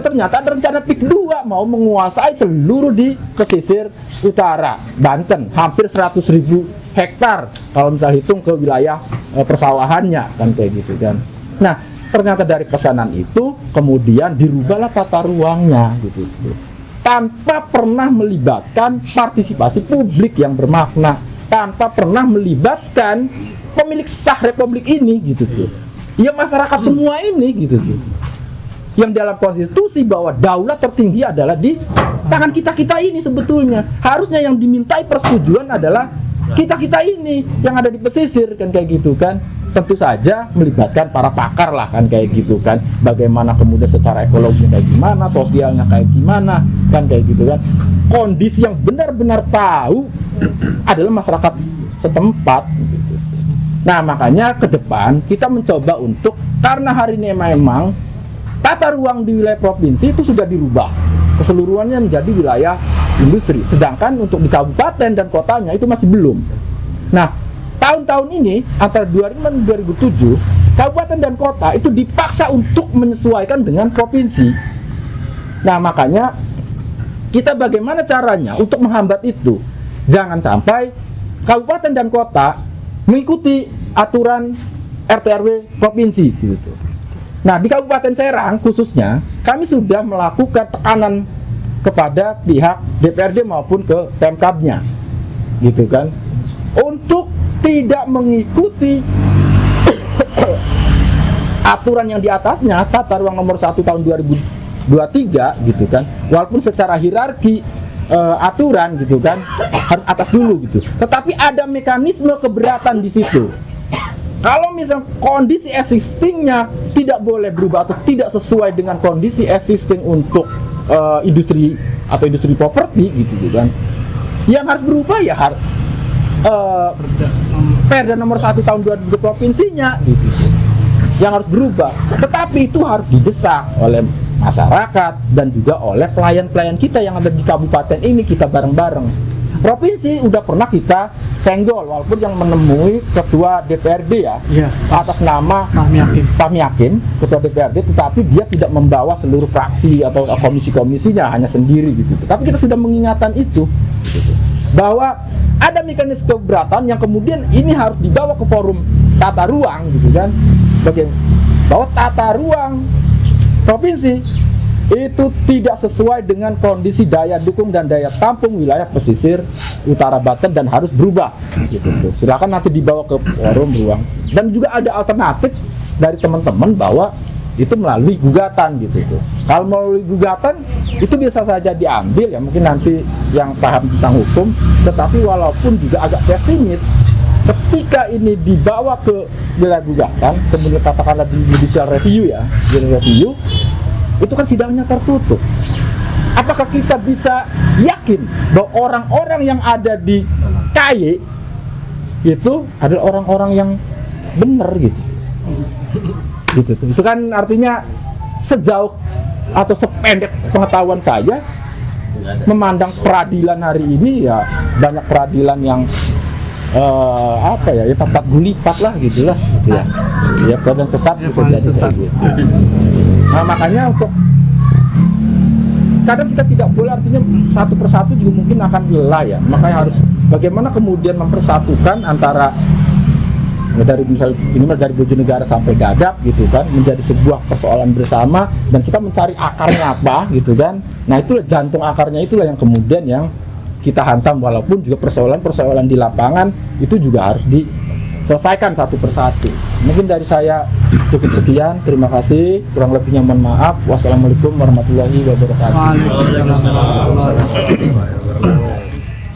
ternyata ada rencana PIK 2 mau menguasai seluruh di pesisir utara Banten, hampir 100.000 hektar kalau misalnya hitung ke wilayah persawahannya kan kayak gitu kan. Nah, ternyata dari pesanan itu kemudian dirubahlah tata ruangnya gitu. Tanpa pernah melibatkan partisipasi publik yang bermakna, tanpa pernah melibatkan pemilik sah republik ini gitu tuh. Ya masyarakat semua ini gitu tuh. yang dalam konstitusi bahwa daulat tertinggi adalah di tangan kita ini sebetulnya. Harusnya yang dimintai persetujuan adalah kita ini yang ada di pesisir kan kayak gitu kan. Tentu saja melibatkan para pakar lah kan kayak gitu kan. Bagaimana kemudian secara ekologinya kayak gimana, sosialnya kayak gimana kan kayak gitu kan. Kondisi yang benar-benar tahu adalah masyarakat setempat gitu. Nah makanya ke depan kita mencoba untuk, karena hari ini memang tata ruang di wilayah provinsi itu sudah dirubah keseluruhannya menjadi wilayah industri, sedangkan untuk di kabupaten dan kotanya itu masih belum. Nah tahun-tahun ini antara 2005 dan 2007 kabupaten dan kota itu dipaksa untuk menyesuaikan dengan provinsi. Nah makanya kita bagaimana caranya untuk menghambat itu? Jangan sampai kabupaten dan kota mengikuti aturan RT/RW provinsi gitu. Nah di Kabupaten Serang khususnya kami sudah melakukan tekanan kepada pihak DPRD maupun ke Pemkabnya gitu kan, untuk tidak mengikuti aturan yang di atasnya, tata ruang nomor 1 tahun 2023 gitu kan, walaupun secara hierarki aturan gitu kan harus atas dulu gitu, tetapi ada mekanisme keberatan di situ. Kalau misal kondisi existingnya tidak boleh berubah atau tidak sesuai dengan kondisi existing untuk industri atau industri properti gitu kan, yang harus berubah ya harus Perda nomor 1 tahun 2020 provinsinya gitu, yang harus berubah. Tetapi itu harus didesak oleh masyarakat dan juga oleh pelayan-pelayan kita yang ada di kabupaten ini, kita bareng-bareng. Provinsi udah pernah kita senggol, walaupun yang menemui ketua DPRD ya, atas nama Fahmi Hakim, ketua DPRD, tetapi dia tidak membawa seluruh fraksi atau komisi-komisinya, hanya sendiri gitu. Tapi kita sudah mengingatkan itu gitu, bahwa ada mekanisme keberatan yang kemudian ini harus dibawa ke forum tata ruang gitu kan, bahwa tata ruang provinsi itu tidak sesuai dengan kondisi daya dukung dan daya tampung wilayah pesisir utara Banten dan harus berubah gitu. Silakan nanti dibawa ke forum ruang, dan juga ada alternatif dari teman-teman bahwa itu melalui gugatan gitu tuh. Kalau melalui gugatan itu bisa saja diambil ya, mungkin nanti yang paham tentang hukum, tetapi walaupun juga agak pesimis ketika ini dibawa ke wilayah gugatan, kemudian katakanlah di judicial review ya, itu kan sidangnya tertutup. Apakah kita bisa yakin bahwa orang-orang yang ada di KY itu adalah orang-orang yang benar gitu? Gitu tuh. Itu kan artinya sejauh atau sependek pengetahuan saya memandang peradilan hari ini ya banyak peradilan yang apa ya tempat gulipat lah gitulah gitu ya. Ya peradilan sesat bisa jadi sesat. Gitu. Nah makanya untuk kadang kita tidak boleh, artinya satu persatu juga mungkin akan lelah ya. Makanya harus bagaimana kemudian mempersatukan antara dari misalnya ini dari Bojonegara sampai Dadap gitu kan, menjadi sebuah persoalan bersama dan kita mencari akarnya apa gitu kan. Nah itulah jantung akarnya, itulah yang kemudian yang kita hantam, walaupun juga persoalan-persoalan di lapangan itu juga harus diselesaikan satu persatu. Mungkin dari saya cukup sekian, terima kasih, kurang lebihnya mohon maaf. Wassalamualaikum warahmatullahi wabarakatuh.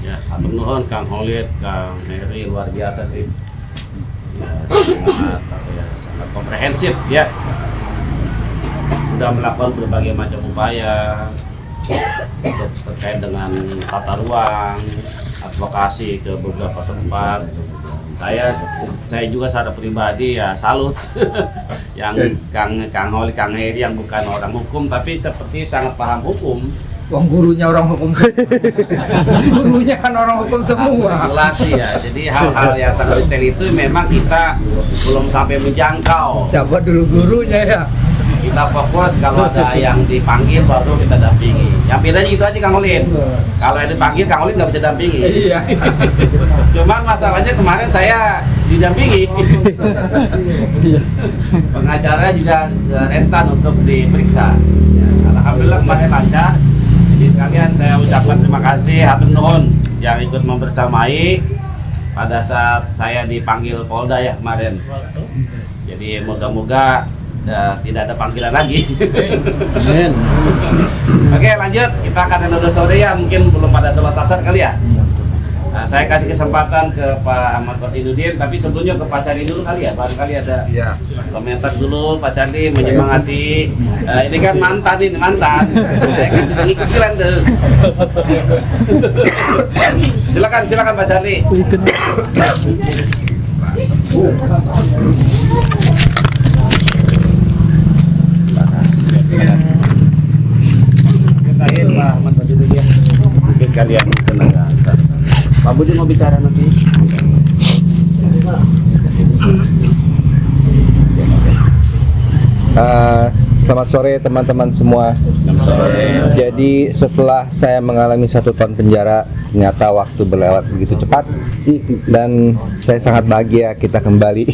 Ya, atur nuhun Kang Holid, Kang Heri, luar biasa sih. Ya, sangat komprehensif ya. Sudah melakukan berbagai macam upaya untuk terkait dengan tata ruang, advokasi ke beberapa tempat. Saya juga secara pribadi ya salut yang Kang Holid, Kang Heri yang bukan orang hukum tapi seperti sangat paham hukum. Wong gurunya orang hukum. Gurunya kan orang hukum semua. Regulasi ya. Jadi hal-hal yang sangat detail itu memang kita belum sampai menjangkau. Siapa dulu gurunya ya? Kita fokus kalau ada yang dipanggil baru kita dampingi. Yang bedanya itu aja Kang Holid. Kalau yang dipanggil Kang Holid nggak bisa dampingi. Iya. Cuman masalahnya kemarin saya didampingi. Pengacara juga rentan untuk diperiksa. Ya, alhamdulillah kemarin lancar. Jadi sekalian saya ucapkan terima kasih hatur nuhun yang ikut membersamai pada saat saya dipanggil Polda ya kemarin. Jadi moga-moga tidak ada panggilan lagi. Oke, lanjut. Kita akan ada sore ya, mungkin belum pada sholat asar kali ya. Saya kasih kesempatan ke Pak Ahmad Basiruddin, tapi sebelumnya ke Pak Candi dulu kali ya, barangkali ada komentar dulu Pak Candi menyemangati. Ini kan mantan, saya kan bisa ngikutin tuh. Silakan Pak Candi. Ceritain Pak Ahmad Basiruddin, mungkin kalian kenal. Pak Budi mau bicara nanti. Selamat sore teman-teman semua. Jadi setelah saya mengalami 1 tahun penjara, ternyata waktu berlewat begitu cepat dan saya sangat bahagia kita kembali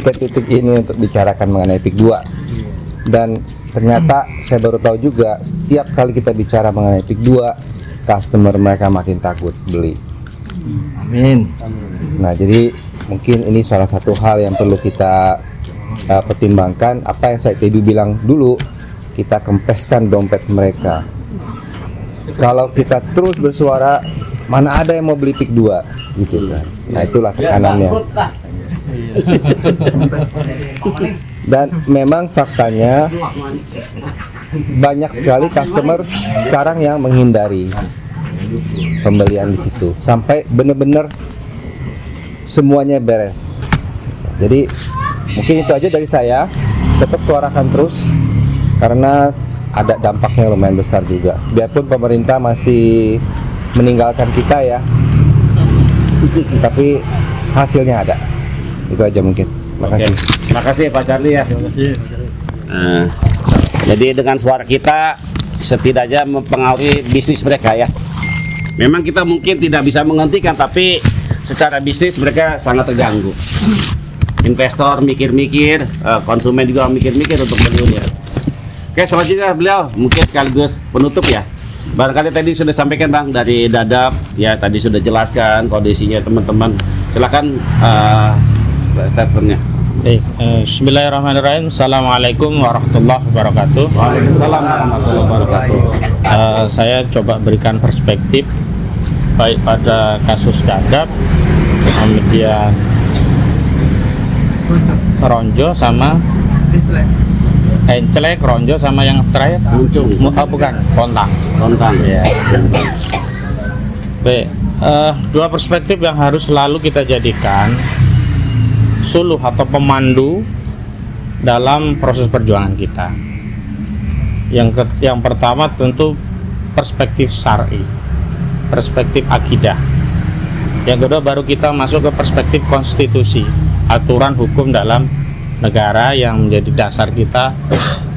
ke titik ini untuk bicarakan mengenai PIK 2. Dan ternyata saya baru tahu juga setiap kali kita bicara mengenai PIK 2, customer mereka makin takut beli. Amin. Nah, jadi mungkin ini salah satu hal yang perlu kita pertimbangkan. Apa yang saya tadi bilang dulu, kita kempeskan dompet mereka. Kalau kita terus bersuara, mana ada yang mau beli PIK 2 gitu kan. Nah, itulah tekanannya. Dan memang faktanya banyak sekali customer sekarang yang menghindari pembelian di situ sampai benar-benar semuanya beres. Jadi mungkin itu aja dari saya. Tetap suarakan terus karena ada dampaknya lumayan besar juga. Biarpun pemerintah masih meninggalkan kita ya, tapi hasilnya ada. Itu aja mungkin. Makasih. Terima kasih Pak Charlie ya. Jadi dengan suara kita setidaknya mempengaruhi bisnis mereka ya. Memang kita mungkin tidak bisa menghentikan, tapi secara bisnis mereka sangat terganggu. Investor mikir-mikir, konsumen juga mikir-mikir untuk beli. Oke, selanjutnya beliau mungkin sekaligus penutup ya. Barangkali tadi sudah sampaikan Bang dari Dadap ya, tadi sudah jelaskan kondisinya teman-teman. Silakan statementnya. Baik, bismillahirrahmanirrahim. Assalamualaikum warahmatullahi wabarakatuh. Waalaikumsalam warahmatullahi wabarakatuh. Saya coba berikan perspektif baik pada kasus Dadap, kemudian Ronjo sama Enclek, Ronjo sama yang terakhir Muncung. Bukan, Kontang. Ya. Baik, dua perspektif yang harus selalu kita jadikan suluh atau pemandu dalam proses perjuangan kita. Yang pertama tentu perspektif syar'i, perspektif akidah. Yang kedua baru kita masuk ke perspektif konstitusi, aturan hukum dalam negara yang menjadi dasar kita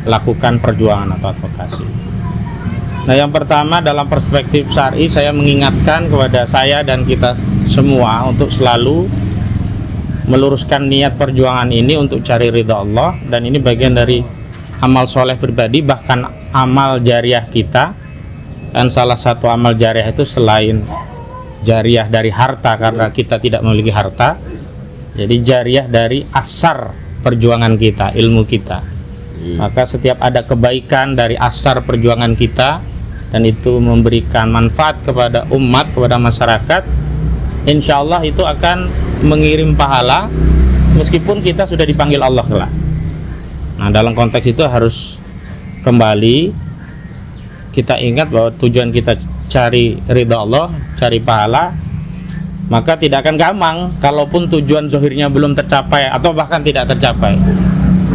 lakukan perjuangan atau advokasi. Nah, yang pertama dalam perspektif syar'i, saya mengingatkan kepada saya dan kita semua untuk selalu meluruskan niat perjuangan ini untuk cari ridha Allah, dan ini bagian dari amal soleh pribadi, bahkan amal jariah kita. Dan salah satu amal jariah itu selain jariah dari harta karena kita tidak memiliki harta, jadi jariah dari asar perjuangan kita, ilmu kita. Maka setiap ada kebaikan dari asar perjuangan kita dan itu memberikan manfaat kepada umat, kepada masyarakat, insya Allah itu akan mengirim pahala meskipun kita sudah dipanggil Allah kelak. Nah, dalam konteks itu harus kembali kita ingat bahwa tujuan kita cari ridha Allah, cari pahala, maka tidak akan gampang kalaupun tujuan zahirnya belum tercapai atau bahkan tidak tercapai.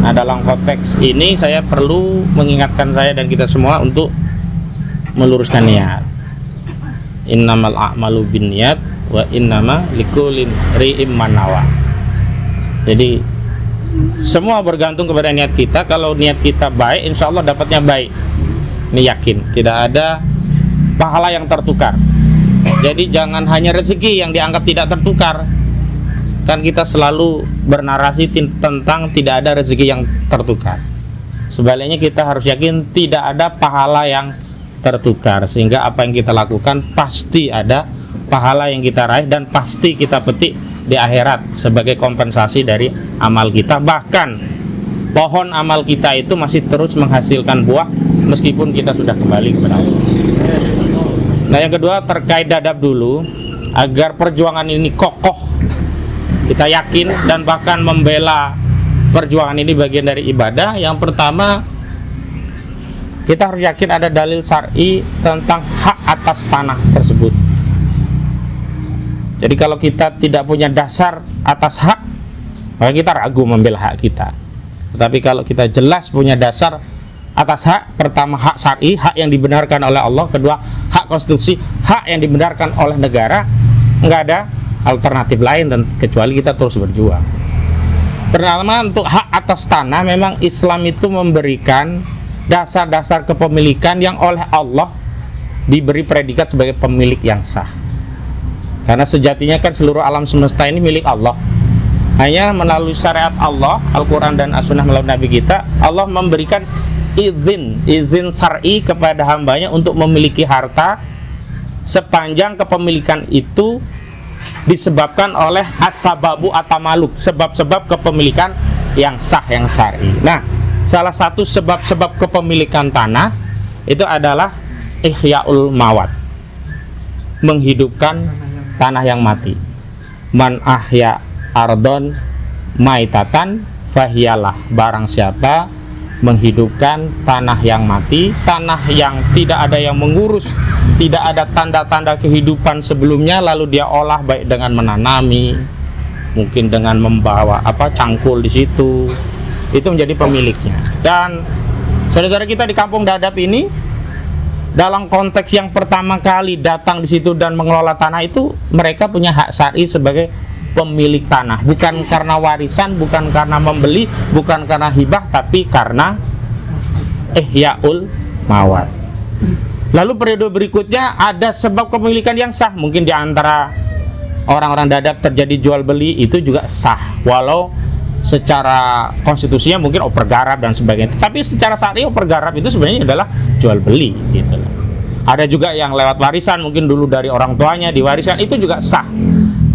Nah, dalam konteks ini saya perlu mengingatkan saya dan kita semua untuk meluruskan niat. Innamal a'malu binniyat wa innama likulli imri'in ma nawa. Jadi semua bergantung kepada niat kita. Kalau niat kita baik, insya Allah dapatnya baik. Ini yakin, tidak ada pahala yang tertukar. Jadi jangan hanya rezeki yang dianggap tidak tertukar. Kan kita selalu bernarasi tentang tidak ada rezeki yang tertukar. Sebaliknya kita harus yakin tidak ada pahala yang tertukar, sehingga apa yang kita lakukan pasti ada pahala yang kita raih dan pasti kita petik di akhirat sebagai kompensasi dari amal kita. Bahkan pohon amal kita itu masih terus menghasilkan buah meskipun kita sudah kembali kepada Allah. Nah, yang kedua terkait dadab dulu, agar perjuangan ini kokoh, kita yakin dan bahkan membela perjuangan ini bagian dari ibadah. Yang pertama, kita harus yakin ada dalil syar'i tentang hak atas tanah tersebut. Jadi kalau kita tidak punya dasar atas hak, maka kita ragu membela hak kita. Tetapi kalau kita jelas punya dasar atas hak, pertama hak syar'i, hak yang dibenarkan oleh Allah, kedua hak konstitusi, hak yang dibenarkan oleh negara, nggak ada alternatif lain dan kecuali kita terus berjuang. Pertama, untuk hak atas tanah, memang Islam itu memberikan dasar-dasar kepemilikan yang oleh Allah diberi predikat sebagai pemilik yang sah. Karena sejatinya kan seluruh alam semesta ini milik Allah. Hanya melalui syariat Allah, Al-Quran dan As-Sunnah melalui Nabi kita, Allah memberikan izin syar'i kepada hambanya untuk memiliki harta sepanjang kepemilikan itu disebabkan oleh as-sababu atamaluk, sebab-sebab kepemilikan yang sah, yang syar'i. Nah, salah satu sebab-sebab kepemilikan tanah itu adalah ihya'ul mawat, menghidupkan tanah yang mati. Man ahya ardon maitatan fahiyalah, barang siapa menghidupkan tanah yang mati, tanah yang tidak ada yang mengurus, tidak ada tanda-tanda kehidupan sebelumnya, lalu dia olah baik dengan menanami, mungkin dengan membawa cangkul di situ, itu menjadi pemiliknya. Dan saudara-saudara kita di Kampung Dadap ini, dalam konteks yang pertama kali datang di situ dan mengelola tanah itu, mereka punya hak syar'i sebagai pemilik tanah, bukan karena warisan, bukan karena membeli, bukan karena hibah, tapi karena ihya'ul mawat. Lalu periode berikutnya ada sebab kepemilikan yang sah, mungkin di antara orang-orang Dadap terjadi jual beli, itu juga sah, walau secara konstitusinya mungkin oper garap dan sebagainya, tapi secara syar'i oper garap itu sebenarnya adalah jual beli gitu. Ada juga yang lewat warisan, mungkin dulu dari orang tuanya diwariskan, itu juga sah.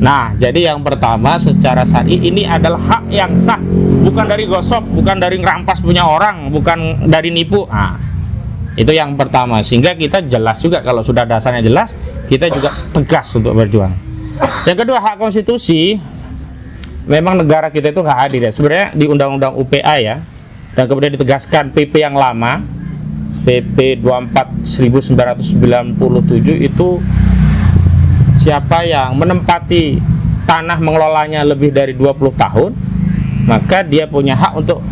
Nah, jadi yang pertama secara syar'i ini adalah hak yang sah, bukan dari gosok, bukan dari ngerampas punya orang, bukan dari nipu. Nah, itu yang pertama, sehingga kita jelas juga, kalau sudah dasarnya jelas, kita juga tegas untuk berjuang. Yang kedua, hak konstitusi. Memang negara kita itu nggak adil ya. Sebenarnya di Undang-Undang UPA ya, dan kemudian ditegaskan PP yang lama, PP 24 1997 itu siapa yang menempati tanah mengelolanya lebih dari 20 tahun, maka dia punya hak untuk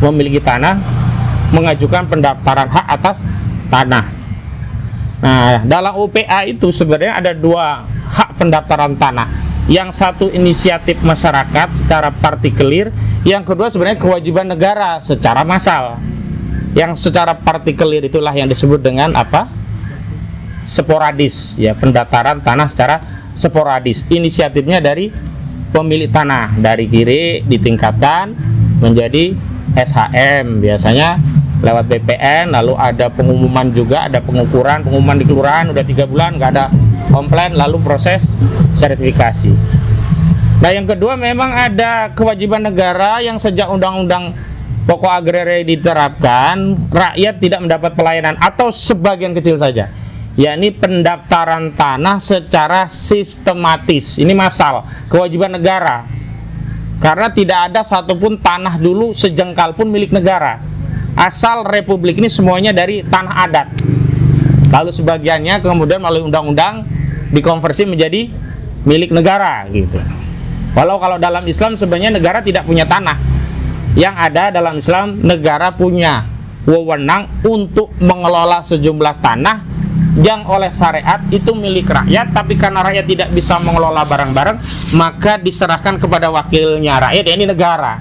memiliki tanah, mengajukan pendaftaran hak atas tanah. Nah, dalam UPA itu sebenarnya ada dua hak pendaftaran tanah. Yang satu inisiatif masyarakat secara partikelir, yang kedua sebenarnya kewajiban negara secara massal. Yang secara partikelir itulah yang disebut dengan sporadis ya, pendaftaran tanah secara sporadis. Inisiatifnya dari pemilik tanah, dari kiri ditingkatkan menjadi SHM, biasanya lewat BPN, lalu ada pengumuman juga, ada pengumuman di kelurahan, udah 3 bulan nggak ada komplain, lalu proses sertifikasi. Nah, yang kedua memang ada kewajiban negara yang sejak undang-undang pokok agraria diterapkan, rakyat tidak mendapat pelayanan atau sebagian kecil saja, yakni pendaftaran tanah secara sistematis. Ini massal, kewajiban negara, karena tidak ada satupun tanah dulu sejengkal pun milik negara. Asal republik ini semuanya dari tanah adat, lalu sebagiannya kemudian melalui undang-undang dikonversi menjadi milik negara gitu. Walau kalau dalam Islam sebenarnya negara tidak punya tanah. Yang ada dalam Islam, negara punya wewenang untuk mengelola sejumlah tanah yang oleh syariat itu milik rakyat, tapi karena rakyat tidak bisa mengelola barang-barang, maka diserahkan kepada wakilnya rakyat, yakni negara.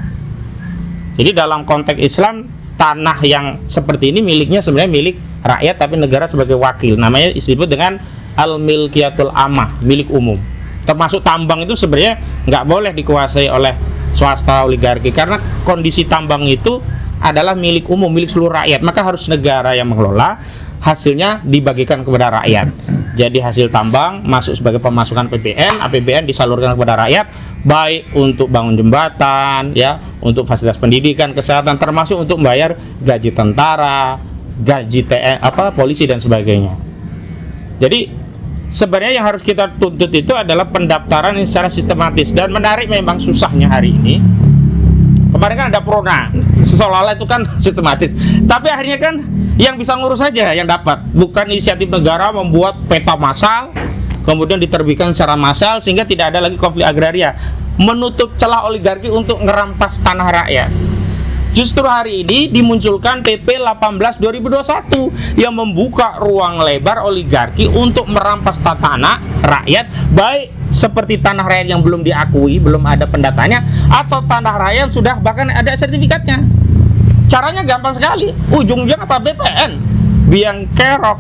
Jadi dalam konteks Islam, tanah yang seperti ini miliknya sebenarnya milik rakyat, tapi negara sebagai wakil. Namanya disebut dengan al-milkiyatul amah, milik umum. Termasuk tambang itu sebenarnya nggak boleh dikuasai oleh swasta oligarki, karena kondisi tambang itu adalah milik umum, milik seluruh rakyat. Maka harus negara yang mengelola, hasilnya dibagikan kepada rakyat. jadi hasil tambang, masuk sebagai pemasukan APBN. APBN disalurkan kepada rakyat, baik untuk bangun jembatan, ya, untuk fasilitas pendidikan, kesehatan, termasuk untuk membayar gaji tentara, gaji polisi dan sebagainya. Jadi sebenarnya yang harus kita tuntut itu adalah pendaftaran yang secara sistematis. Dan menarik memang susahnya hari ini. Kemarin kan ada Prona, seolah-olah itu kan sistematis. Tapi akhirnya kan yang bisa ngurus saja yang dapat, bukan inisiatif negara membuat peta massal, kemudian diterbitkan secara massal sehingga tidak ada lagi konflik agraria, menutup celah oligarki untuk ngerampas tanah rakyat. Justru hari ini dimunculkan PP 18 2021 yang membuka ruang lebar oligarki untuk merampas tanah rakyat, baik seperti tanah rakyat yang belum diakui, belum ada pendataannya, atau tanah rakyat sudah bahkan ada sertifikatnya. Caranya gampang sekali, ujungnya apa? BPN, biang kerok,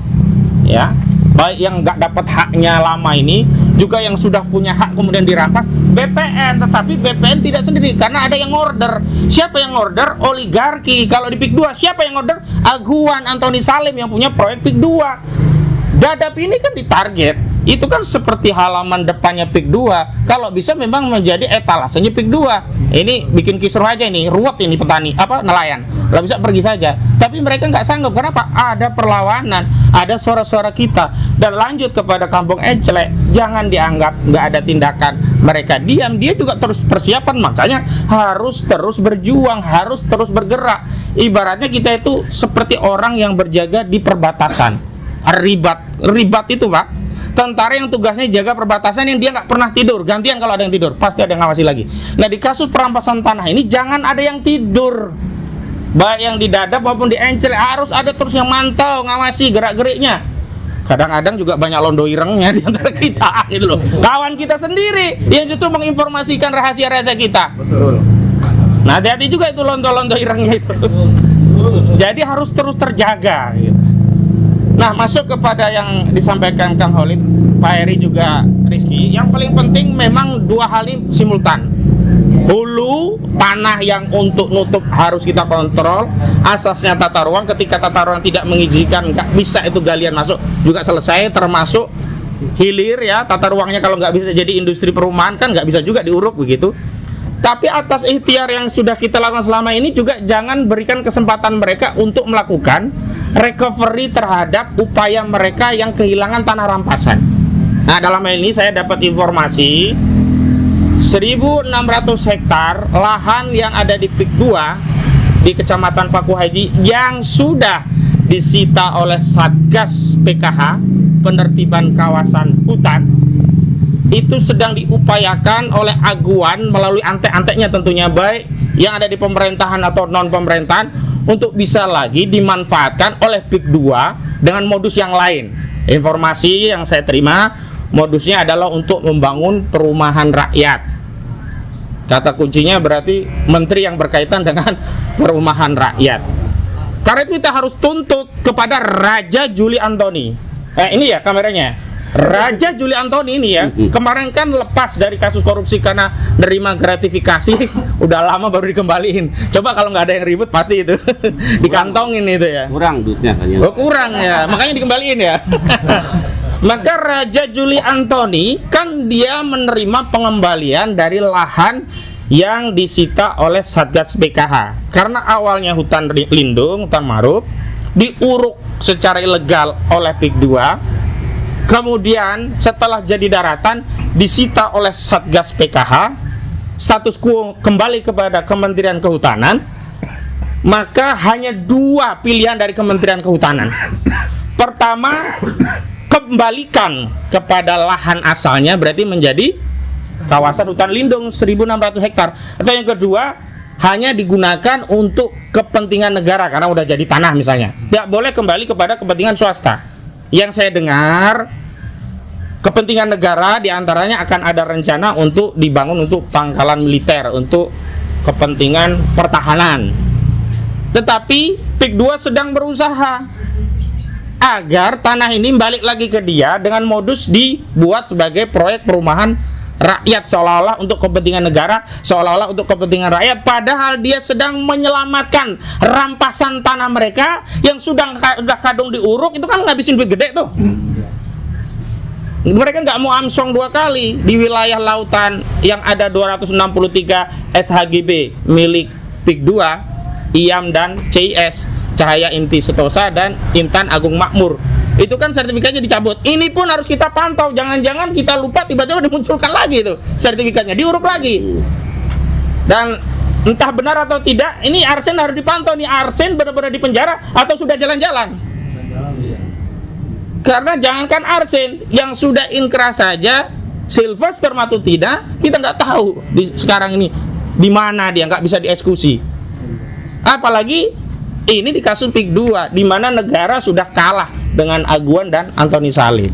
ya, baik yang nggak dapat haknya lama ini, juga yang sudah punya hak kemudian dirampas, BPN. Tetapi BPN tidak sendiri, karena ada yang order. Siapa yang order? Oligarki. Kalau di PIK 2, siapa yang order? Aguan Antoni Salim yang punya proyek PIK 2. Dadap ini kan ditarget. Itu kan seperti halaman depannya PIK 2. Kalau bisa memang menjadi etalasenya PIK 2. Ini bikin kisruh aja ini, ruwet ini petani, nelayan. Kalau bisa pergi saja. Tapi mereka nggak sanggup. Kenapa? Ada perlawanan, ada suara-suara kita. Dan lanjut kepada Kampung Enclek, jangan dianggap nggak ada tindakan. Mereka diam, dia juga terus persiapan. Makanya harus terus berjuang, harus terus bergerak. Ibaratnya kita itu seperti orang yang berjaga di perbatasan. Ribat itu, Pak. Tentara yang tugasnya jaga perbatasan, yang dia nggak pernah tidur, gantian kalau ada yang tidur, pasti ada yang ngawasi lagi. Nah, di kasus perampasan tanah ini jangan ada yang tidur, baik yang di Dadap maupun di Enclek, harus ada terus yang mantau, ngawasi gerak-geriknya. Kadang-kadang juga banyak londo irengnya di antara kita, gitu loh. Kawan kita sendiri yang justru menginformasikan rahasia-rahasia kita. Betul. Nah, hati-hati juga itu londo-londo irengnya itu. Jadi harus terus terjaga, gitu. Nah, masuk kepada yang disampaikan Kang Khalid, Pak Heri juga Rizky. Yang paling penting memang dua hal ini simultan. Hulu, tanah yang untuk nutup harus kita kontrol. Asasnya tata ruang, ketika tata ruang tidak mengizinkan, nggak bisa itu galian masuk, juga selesai. Termasuk hilir, ya, tata ruangnya kalau nggak bisa jadi industri perumahan kan nggak bisa juga diuruk begitu. Tapi atas ikhtiar yang sudah kita lakukan selama ini juga jangan berikan kesempatan mereka untuk melakukan recovery terhadap upaya mereka yang kehilangan tanah rampasan. Nah, dalam hal ini saya dapat informasi 1.600 hektar lahan yang ada di PIK 2 di Kecamatan Paku Haji yang sudah disita oleh Satgas PKH, penertiban kawasan hutan, itu sedang diupayakan oleh Aguan melalui antek-anteknya tentunya, baik yang ada di pemerintahan atau non pemerintahan, untuk bisa lagi dimanfaatkan oleh PIK 2 dengan modus yang lain. Informasi yang saya terima, modusnya adalah untuk membangun perumahan rakyat. Kata kuncinya berarti menteri yang berkaitan dengan perumahan rakyat. Karena itu kita harus tuntut kepada Raja Juli Antoni. Ini ya kameranya. Raja Juli Antoni ini ya, kemarin kan lepas dari kasus korupsi karena nerima gratifikasi, udah lama baru dikembaliin. Coba kalau nggak ada yang ribut pasti itu dikantongin itu ya. Kurang duitnya kayaknya. Oh, kurang ya, makanya dikembaliin ya. Maka Raja Juli Antoni kan dia menerima pengembalian dari lahan yang disita oleh Satgas PKH. Karena awalnya hutan lindung, hutan mangrove, diuruk secara ilegal oleh PIK 2. Kemudian setelah jadi daratan disita oleh Satgas PKH, status quo kembali kepada Kementerian Kehutanan. Maka hanya dua pilihan dari Kementerian Kehutanan. Pertama, kembalikan kepada lahan asalnya, berarti menjadi kawasan hutan lindung 1.600 hektar. Atau yang kedua, hanya digunakan untuk kepentingan negara karena udah jadi tanah misalnya. Tidak boleh kembali kepada kepentingan swasta. Yang saya dengar, kepentingan negara diantaranya akan ada rencana untuk dibangun untuk pangkalan militer, untuk kepentingan pertahanan. Tetapi PIK 2 sedang berusaha agar tanah ini balik lagi ke dia dengan modus dibuat sebagai proyek perumahan rakyat, seolah-olah untuk kepentingan negara, seolah-olah untuk kepentingan rakyat, padahal dia sedang menyelamatkan rampasan tanah mereka yang sudah kadung diuruk. Itu kan ngabisin duit gede tuh. Mereka nggak mau amsong 2 kali di wilayah lautan yang ada 263 SHGB milik PIK 2, IAM dan CIS, Cahaya Inti Setosa dan Intan Agung Makmur. Itu kan sertifikatnya dicabut. Ini pun harus kita pantau. Jangan-jangan kita lupa tiba-tiba dimunculkan lagi itu sertifikatnya, diuruk lagi. Dan entah benar atau tidak, ini arsen harus dipantau nih. Arsen benar-benar di penjara atau sudah jalan-jalan? Karena jangankan arsen, yang sudah inkrah saja, Sylvester Matutida, kita nggak tahu sekarang ini di mana dia, nggak bisa dieksekusi. Apalagi ini di kasus PIK 2, di mana negara sudah kalah dengan Aguan dan Antoni Salim.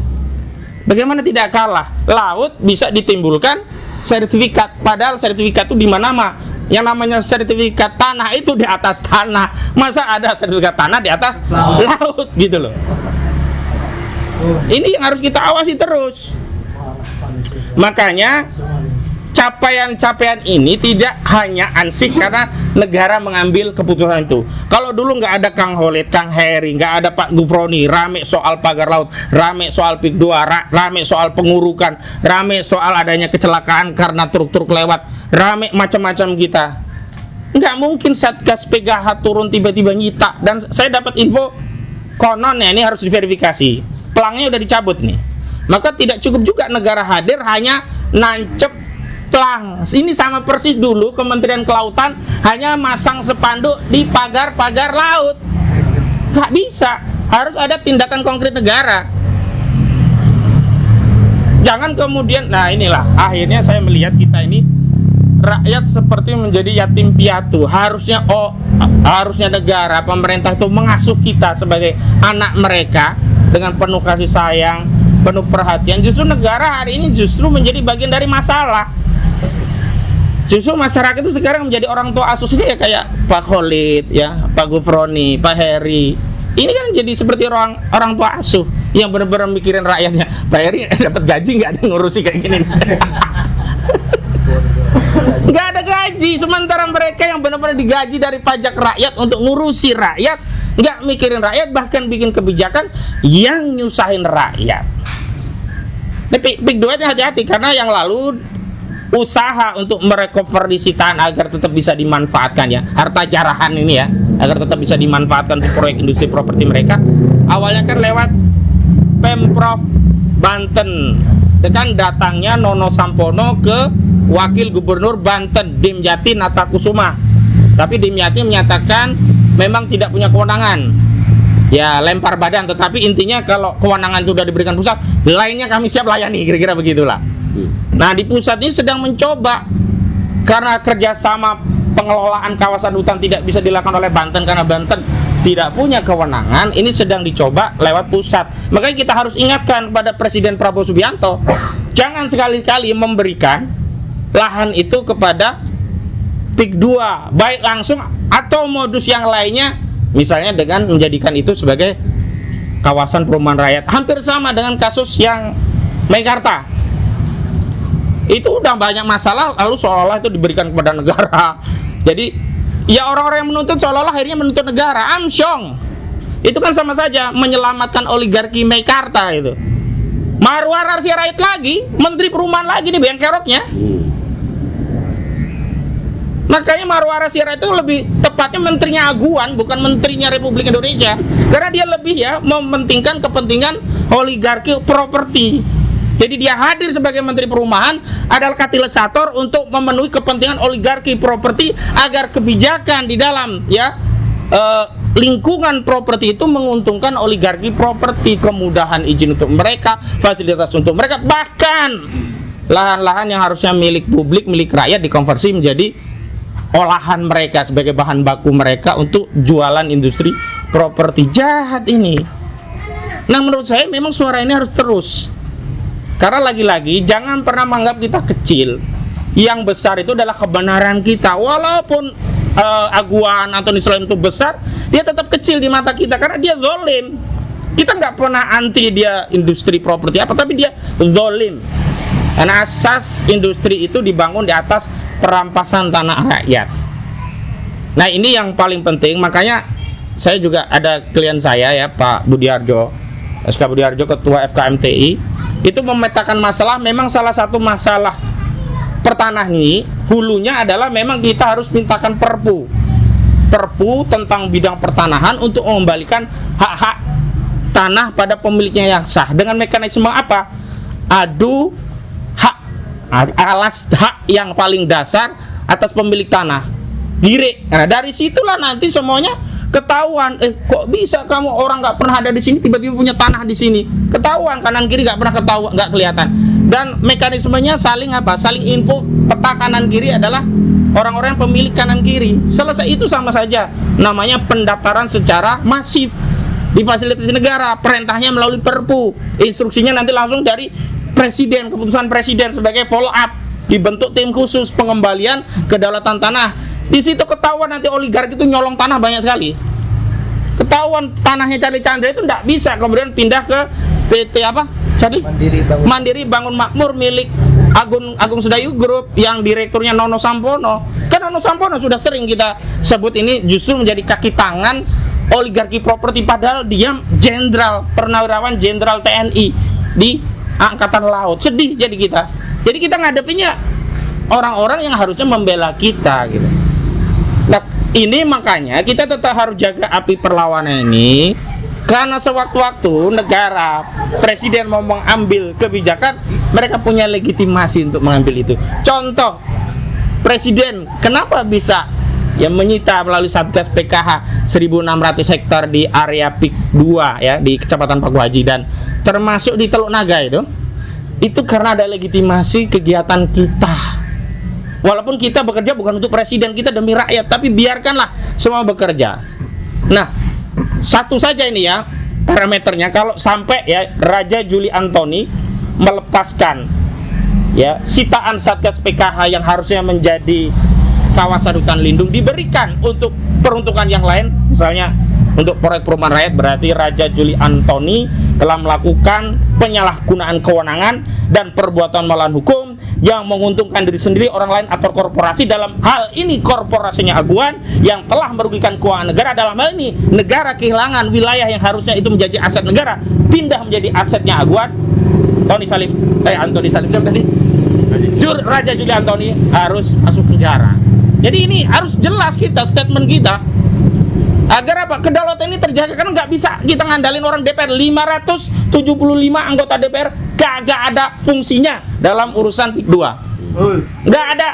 Bagaimana tidak kalah? Laut bisa ditimbulkan sertifikat, padahal sertifikat itu di mana-mana. Yang namanya sertifikat tanah itu di atas tanah. Masa ada sertifikat tanah di atas laut gitu loh. Ini yang harus kita awasi terus. Makanya capaian-capaian ini tidak hanya ansih karena negara mengambil keputusan itu. Kalau dulu nggak ada Kang Holid, Kang Heri, nggak ada Pak Gufroni, rame soal pagar laut, rame soal PIK 2, rame soal pengurukan, rame soal adanya kecelakaan karena truk-truk lewat, rame macam-macam kita. Nggak mungkin Satgas PGH turun tiba-tiba nyita. Dan saya dapat info konon ya, ini harus diverifikasi. Pelangnya udah dicabut nih. Maka tidak cukup juga negara hadir hanya nancep pelang. Ini sama persis dulu Kementerian Kelautan hanya masang spanduk di pagar-pagar laut. Nggak bisa. Harus ada tindakan konkret negara. Jangan kemudian, nah inilah akhirnya saya melihat kita ini rakyat seperti menjadi yatim piatu. Harusnya negara, pemerintah itu mengasuh kita sebagai anak mereka dengan penuh kasih sayang, penuh perhatian. Justru negara hari ini justru menjadi bagian dari masalah. Justru masyarakat itu sekarang menjadi orang tua asuhnya ya, kayak Pak Khalid ya, Pak Gufroni, Pak Heri. Ini kan jadi seperti orang tua asuh yang benar-benar mikirin rakyatnya. Pak Heri dapat gaji nggak, ada ngurusi kayak gini. Nggak ada gaji, sementara mereka yang benar-benar digaji dari pajak rakyat untuk ngurusi rakyat, nggak mikirin rakyat, bahkan bikin kebijakan yang nyusahin rakyat. Tapi PIK 2 ini hati-hati, karena yang lalu usaha untuk merecover di sitaan agar tetap bisa dimanfaatkan ya, harta jarahan ini ya, agar tetap bisa dimanfaatkan untuk proyek industri properti mereka. Awalnya kan lewat Pemprov Banten, dengan datangnya Nono Sampono ke Wakil Gubernur Banten Dimyati Natakusuma. Tapi Dimyati menyatakan memang tidak punya kewenangan. Ya lempar badan, tetapi intinya kalau kewenangan itu sudah diberikan pusat, lainnya kami siap layani, kira-kira begitulah. Nah di pusat ini sedang mencoba, karena kerjasama pengelolaan kawasan hutan tidak bisa dilakukan oleh Banten karena Banten tidak punya kewenangan. Ini sedang dicoba lewat pusat. Makanya kita harus ingatkan kepada Presiden Prabowo Subianto, jangan sekali-kali memberikan lahan itu kepada PIK 2, baik langsung atau modus yang lainnya, misalnya dengan menjadikan itu sebagai kawasan perumahan rakyat. Hampir sama dengan kasus yang Meikarta. Itu udah banyak masalah, lalu seolah-olah itu diberikan kepada negara. Jadi ya orang-orang yang menuntut seolah-olah akhirnya menuntut negara. Amsyong. Itu kan sama saja menyelamatkan oligarki Meikarta itu. Marwar Sirait lagi, Menteri Perumahan lagi nih bengkeroknya. Makanya Marwar Sirait itu lebih tepatnya menterinya Aguan, bukan menterinya Republik Indonesia. Karena dia lebih ya mementingkan kepentingan oligarki properti. Jadi dia hadir sebagai Menteri Perumahan adalah katalisator untuk memenuhi kepentingan oligarki properti agar kebijakan di dalam ya lingkungan properti itu menguntungkan oligarki properti, kemudahan izin untuk mereka, fasilitas untuk mereka, bahkan lahan-lahan yang harusnya milik publik, milik rakyat dikonversi menjadi olahan mereka sebagai bahan baku mereka untuk jualan industri properti. Jahat ini. Nah menurut saya memang suara ini harus terus. Karena lagi-lagi jangan pernah menganggap kita kecil. Yang besar itu adalah kebenaran kita. Walaupun Aguan Antoni Salim itu besar, dia tetap kecil di mata kita karena dia zalim. Kita nggak pernah anti dia industri properti apa, tapi dia zalim. Karena asas industri itu dibangun di atas perampasan tanah rakyat. Nah ini yang paling penting. Makanya saya juga ada klien saya ya, Pak Budiarjo, SK Budiarjo, Ketua FKMTI. itu memetakan masalah. Memang salah satu masalah pertanah ini hulunya adalah memang kita harus mintakan perpu tentang bidang pertanahan untuk mengembalikan hak-hak tanah pada pemiliknya yang sah dengan mekanisme apa? Adu hak, alas hak yang paling dasar atas pemilik tanah, gire. Nah, dari situlah nanti semuanya ketahuan. Kok bisa kamu orang nggak pernah ada di sini tiba-tiba punya tanah di sini? Ketahuan kanan kiri nggak pernah ketahuan, nggak kelihatan. Dan mekanismenya saling apa? Saling info. Peta kanan kiri adalah orang-orang yang pemilik kanan kiri. Selesai itu sama saja. Namanya pendaftaran secara masif difasilitasi negara. Perintahnya melalui perpu. Instruksinya nanti langsung dari presiden, keputusan presiden sebagai follow up. Dibentuk tim khusus pengembalian kedaulatan tanah. Di situ ketahuan nanti oligarki itu nyolong tanah banyak sekali. Ketahuan tanahnya Charlie Chandra itu tidak bisa kemudian pindah ke PT apa? Charlie? Mandiri Bangun Makmur milik Agung Sedayu Group yang direkturnya Nono Sampono. Kan Nono Sampono sudah sering kita sebut ini justru menjadi kaki tangan oligarki properti, padahal dia jenderal purnawirawan jenderal TNI di Angkatan Laut. Sedih jadi kita. Jadi kita ngadepinya orang-orang yang harusnya membela kita gitu. Nah, ini makanya kita tetap harus jaga api perlawanan ini, karena sewaktu-waktu negara presiden mau mengambil kebijakan, mereka punya legitimasi untuk mengambil itu. Contoh, presiden kenapa bisa menyita melalui Satgas PKH 1.600 hektar di area PIK 2 ya di Kecamatan Paku Haji dan termasuk di Teluk Naga itu karena ada legitimasi kegiatan kita. Walaupun kita bekerja bukan untuk presiden, kita demi rakyat, tapi biarkanlah semua bekerja. Nah, satu saja ini ya parameternya, kalau sampai ya Raja Juli Antoni melepaskan ya sitaan Satgas PKH yang harusnya menjadi kawasan hutan lindung diberikan untuk peruntukan yang lain, misalnya untuk proyek perumahan rakyat, berarti Raja Juli Antoni telah melakukan penyalahgunaan kewenangan dan perbuatan melawan hukum yang menguntungkan diri sendiri, orang lain atau korporasi. Dalam hal ini korporasinya Aguan yang telah merugikan keuangan negara. Dalam hal ini negara kehilangan wilayah yang harusnya itu menjadi aset negara pindah menjadi asetnya Aguan. Antoni Salim tadi Raja Juli Antoni harus masuk penjara. Jadi ini harus jelas kita statement kita agar apa? Kedaulatan ini terjaga, karena nggak bisa kita ngandalin orang DPR 575 anggota DPR kagak ada fungsinya dalam urusan PIK 2. Nggak ada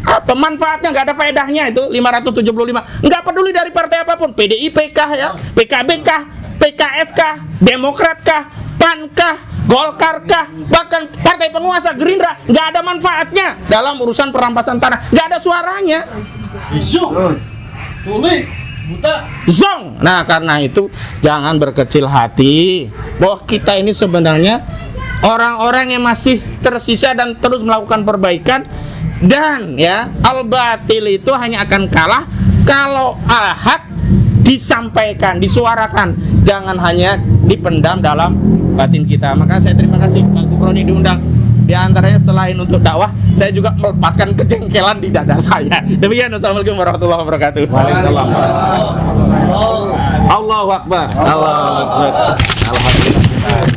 apa manfaatnya, nggak ada faedahnya itu 575. Nggak peduli dari partai apapun, PDIP kah ya, PKB kah, PKS kah, Demokrat kah, PAN kah, Golkar kah, bahkan partai penguasa Gerindra, nggak ada manfaatnya dalam urusan perampasan tanah, nggak ada suaranya. Zong. Nah, karena itu jangan berkecil hati bahwa kita ini sebenarnya orang-orang yang masih tersisa dan terus melakukan perbaikan, dan ya al-batil itu hanya akan kalah kalau al-haq disampaikan, disuarakan, jangan hanya dipendam dalam batin kita. Maka saya terima kasih Pak Gufroni diundang. Di antaranya selain untuk dakwah, saya juga melepaskan kejengkelan di dada saya. Demikian, wassalamualaikum warahmatullahi wabarakatuh. Waalaikumsalam. Allahu Akbar. Allahu Akbar. Alhamdulillah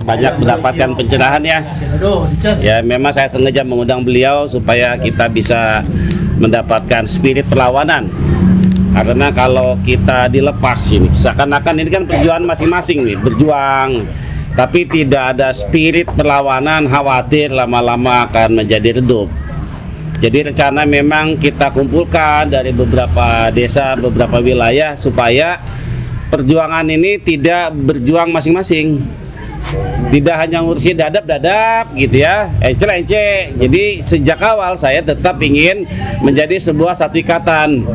banyak mendapatkan pencerahan ya. Ya, memang saya sengaja mengundang beliau supaya kita bisa mendapatkan spirit perlawanan. Karena kalau kita dilepas ini, seakan-akan ini kan perjuangan masing-masing nih, berjuang. Tapi tidak ada spirit perlawanan, khawatir lama-lama akan menjadi redup. Jadi rencana memang kita kumpulkan dari beberapa desa, beberapa wilayah supaya perjuangan ini tidak berjuang masing-masing. Tidak hanya ngurusin dadap-dadap gitu ya, ence-ence. Jadi sejak awal saya tetap ingin menjadi sebuah satu ikatan.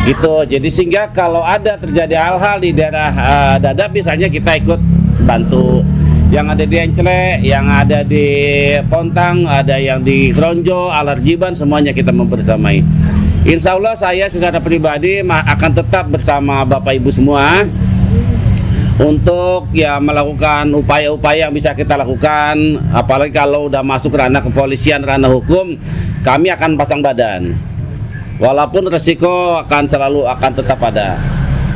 Gitu. Jadi sehingga kalau ada terjadi hal-hal di daerah dadap, misalnya kita ikut bantu, yang ada di Encele, yang ada di Pontang, ada yang di Kronjo, Alarjiban, semuanya kita membersamai. Insya Allah saya secara pribadi akan tetap bersama Bapak Ibu semua untuk ya melakukan upaya-upaya yang bisa kita lakukan, apalagi kalau udah masuk ranah kepolisian, ranah hukum, kami akan pasang badan. Walaupun resiko akan tetap ada.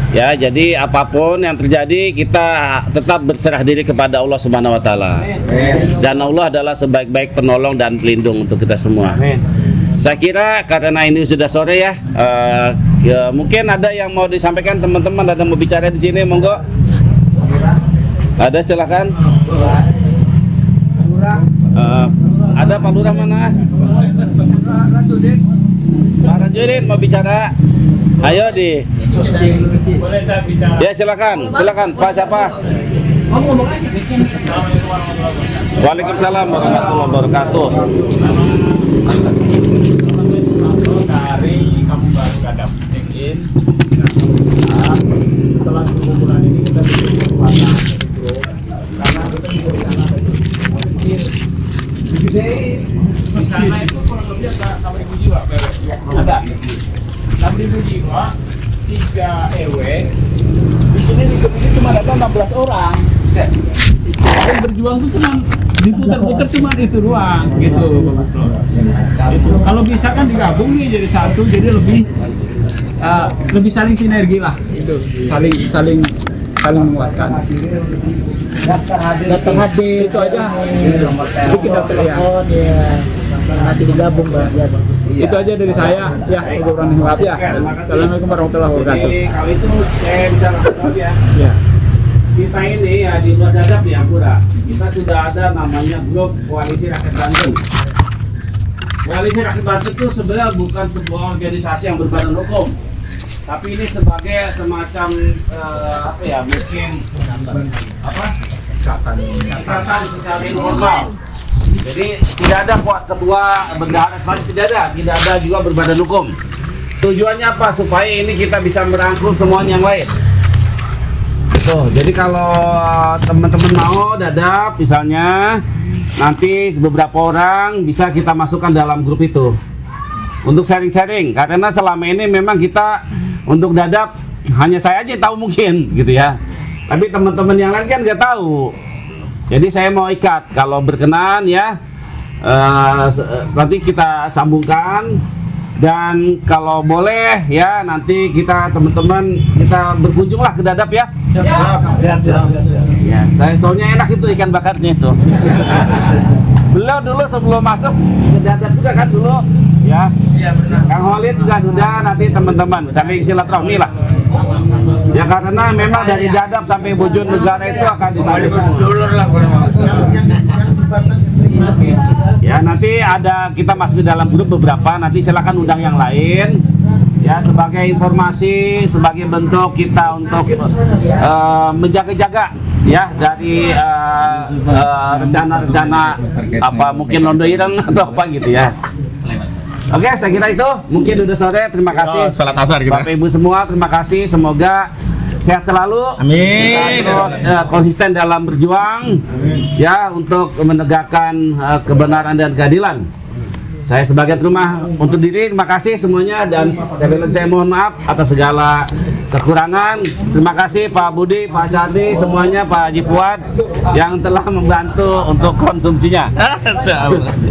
Ya, jadi apapun yang terjadi kita tetap berserah diri kepada Allah Subhanahu wa taala. Dan Allah adalah sebaik-baik penolong dan pelindung untuk kita semua. Saya kira karena ini sudah sore ya, mungkin ada yang mau disampaikan teman-teman, ada yang mau bicara di sini, monggo. Ada, silakan. Ada Pak Lurah mana? Pak Rajudin mau bicara. Ayo di. Boleh saya bicara? Ya silakan, Pak siapa? Waalaikumsalam warahmatullahi wabarakatuh. Dari Kamu Baru Dadap check-in. Setelah kumpulan ini kita bikin kekuatan grup karena kita juga di sana itu kurang lebih ada 6.000 jiwa, ada 6.000 jiwa, 3 EW. Di sini di grup ini cuma datang 16 orang. Yang berjuang itu cuma diputar-putar cuma itu doang gitu. Gitu. Kalau bisa kan digabung nih jadi satu, jadi lebih saling sinergi lah, itu saling menguatkan. Daftar hadir itu aja. Bikin daftar ya. Nanti digabung itu aja dari saya ya. Assalamualaikum warahmatullahi wabarakatuh. Kalau itu saya bisa langsung tahu ya. Kita ini ya di luar Dadap ya Pura. Kita sudah ada namanya grup Koalisi Rakyat Banten. Koalisi Rakyat Banten itu sebenarnya bukan sebuah organisasi yang berbadan hukum, tapi ini sebagai semacam mungkin ikatan secara informal. Jadi tidak ada ketua bendahara selanjutnya, tidak ada juga berbadan hukum. Tujuannya apa? Supaya ini kita bisa merangkul semuanya yang lain. Jadi kalau teman-teman mau Dadap misalnya, nanti beberapa orang bisa kita masukkan dalam grup itu untuk sharing-sharing, karena selama ini memang kita untuk Dadap hanya saya aja tahu mungkin gitu ya, tapi teman-teman yang lain kan nggak tahu. Jadi saya mau ikat, kalau berkenan ya nanti kita sambungkan. Dan kalau boleh ya nanti kita teman-teman kita berkunjunglah ke Dadap ya. Ya, saya soalnya enak itu ikan bakarnya itu. Beliau dulu sebelum masuk ke Dadap juga kan dulu ya. Iya benar. Kang Holid juga sudah, nanti teman-teman saling silaturahmi lah. Ya karena memang dari Dadap sampai Bojonegara itu akan ditandai. Ya nanti ada kita masuk ke dalam grup beberapa, nanti silakan undang yang lain ya sebagai informasi, sebagai bentuk kita untuk menjaga-jaga ya dari rencana-rencana apa mungkin londoiran atau apa gitu ya. Oke, saya kira itu mungkin udah sore. Terima kasih. Salat asar kita. Bapak Ibu semua, terima kasih. Semoga sehat selalu. Amin. Kita terus konsisten dalam berjuang ya untuk menegakkan kebenaran dan keadilan. Saya sebagai rumah untuk diri, terima kasih semuanya, dan saya mohon maaf atas segala kekurangan. Terima kasih Pak Budi, Pak Cardi, semuanya, Pak Haji Fuad yang telah membantu untuk konsumsinya.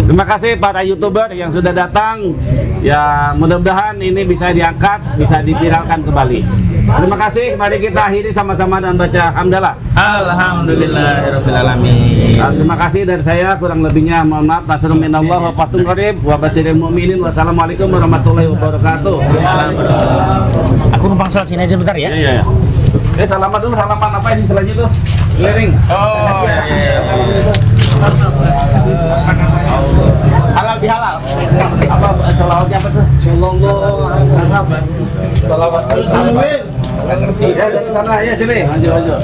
Terima kasih para YouTuber yang sudah datang. Ya mudah-mudahan ini bisa diangkat, bisa diviralkan kembali. Terima kasih. Mari kita akhiri sama-sama dan baca hamdalah. Alhamdulillahirabbil alamin. Terima kasih dari saya, kurang lebihnya mohon maaf. Nasrun minallah wa fathun qarib wa basyiril mu'minin. Wassalamualaikum warahmatullahi wabarakatuh. Aku numpang salat sini aja bentar ya. Iya. Salaman dulu, salaman apa ini selanjutnya tuh? Clearing. Oh iya. Halal bihalal. Apa selawatnya apa tuh? Sallallahu alaihi wasallam. Salawat. Ngerti ya dari sana ya sini. Lanjut.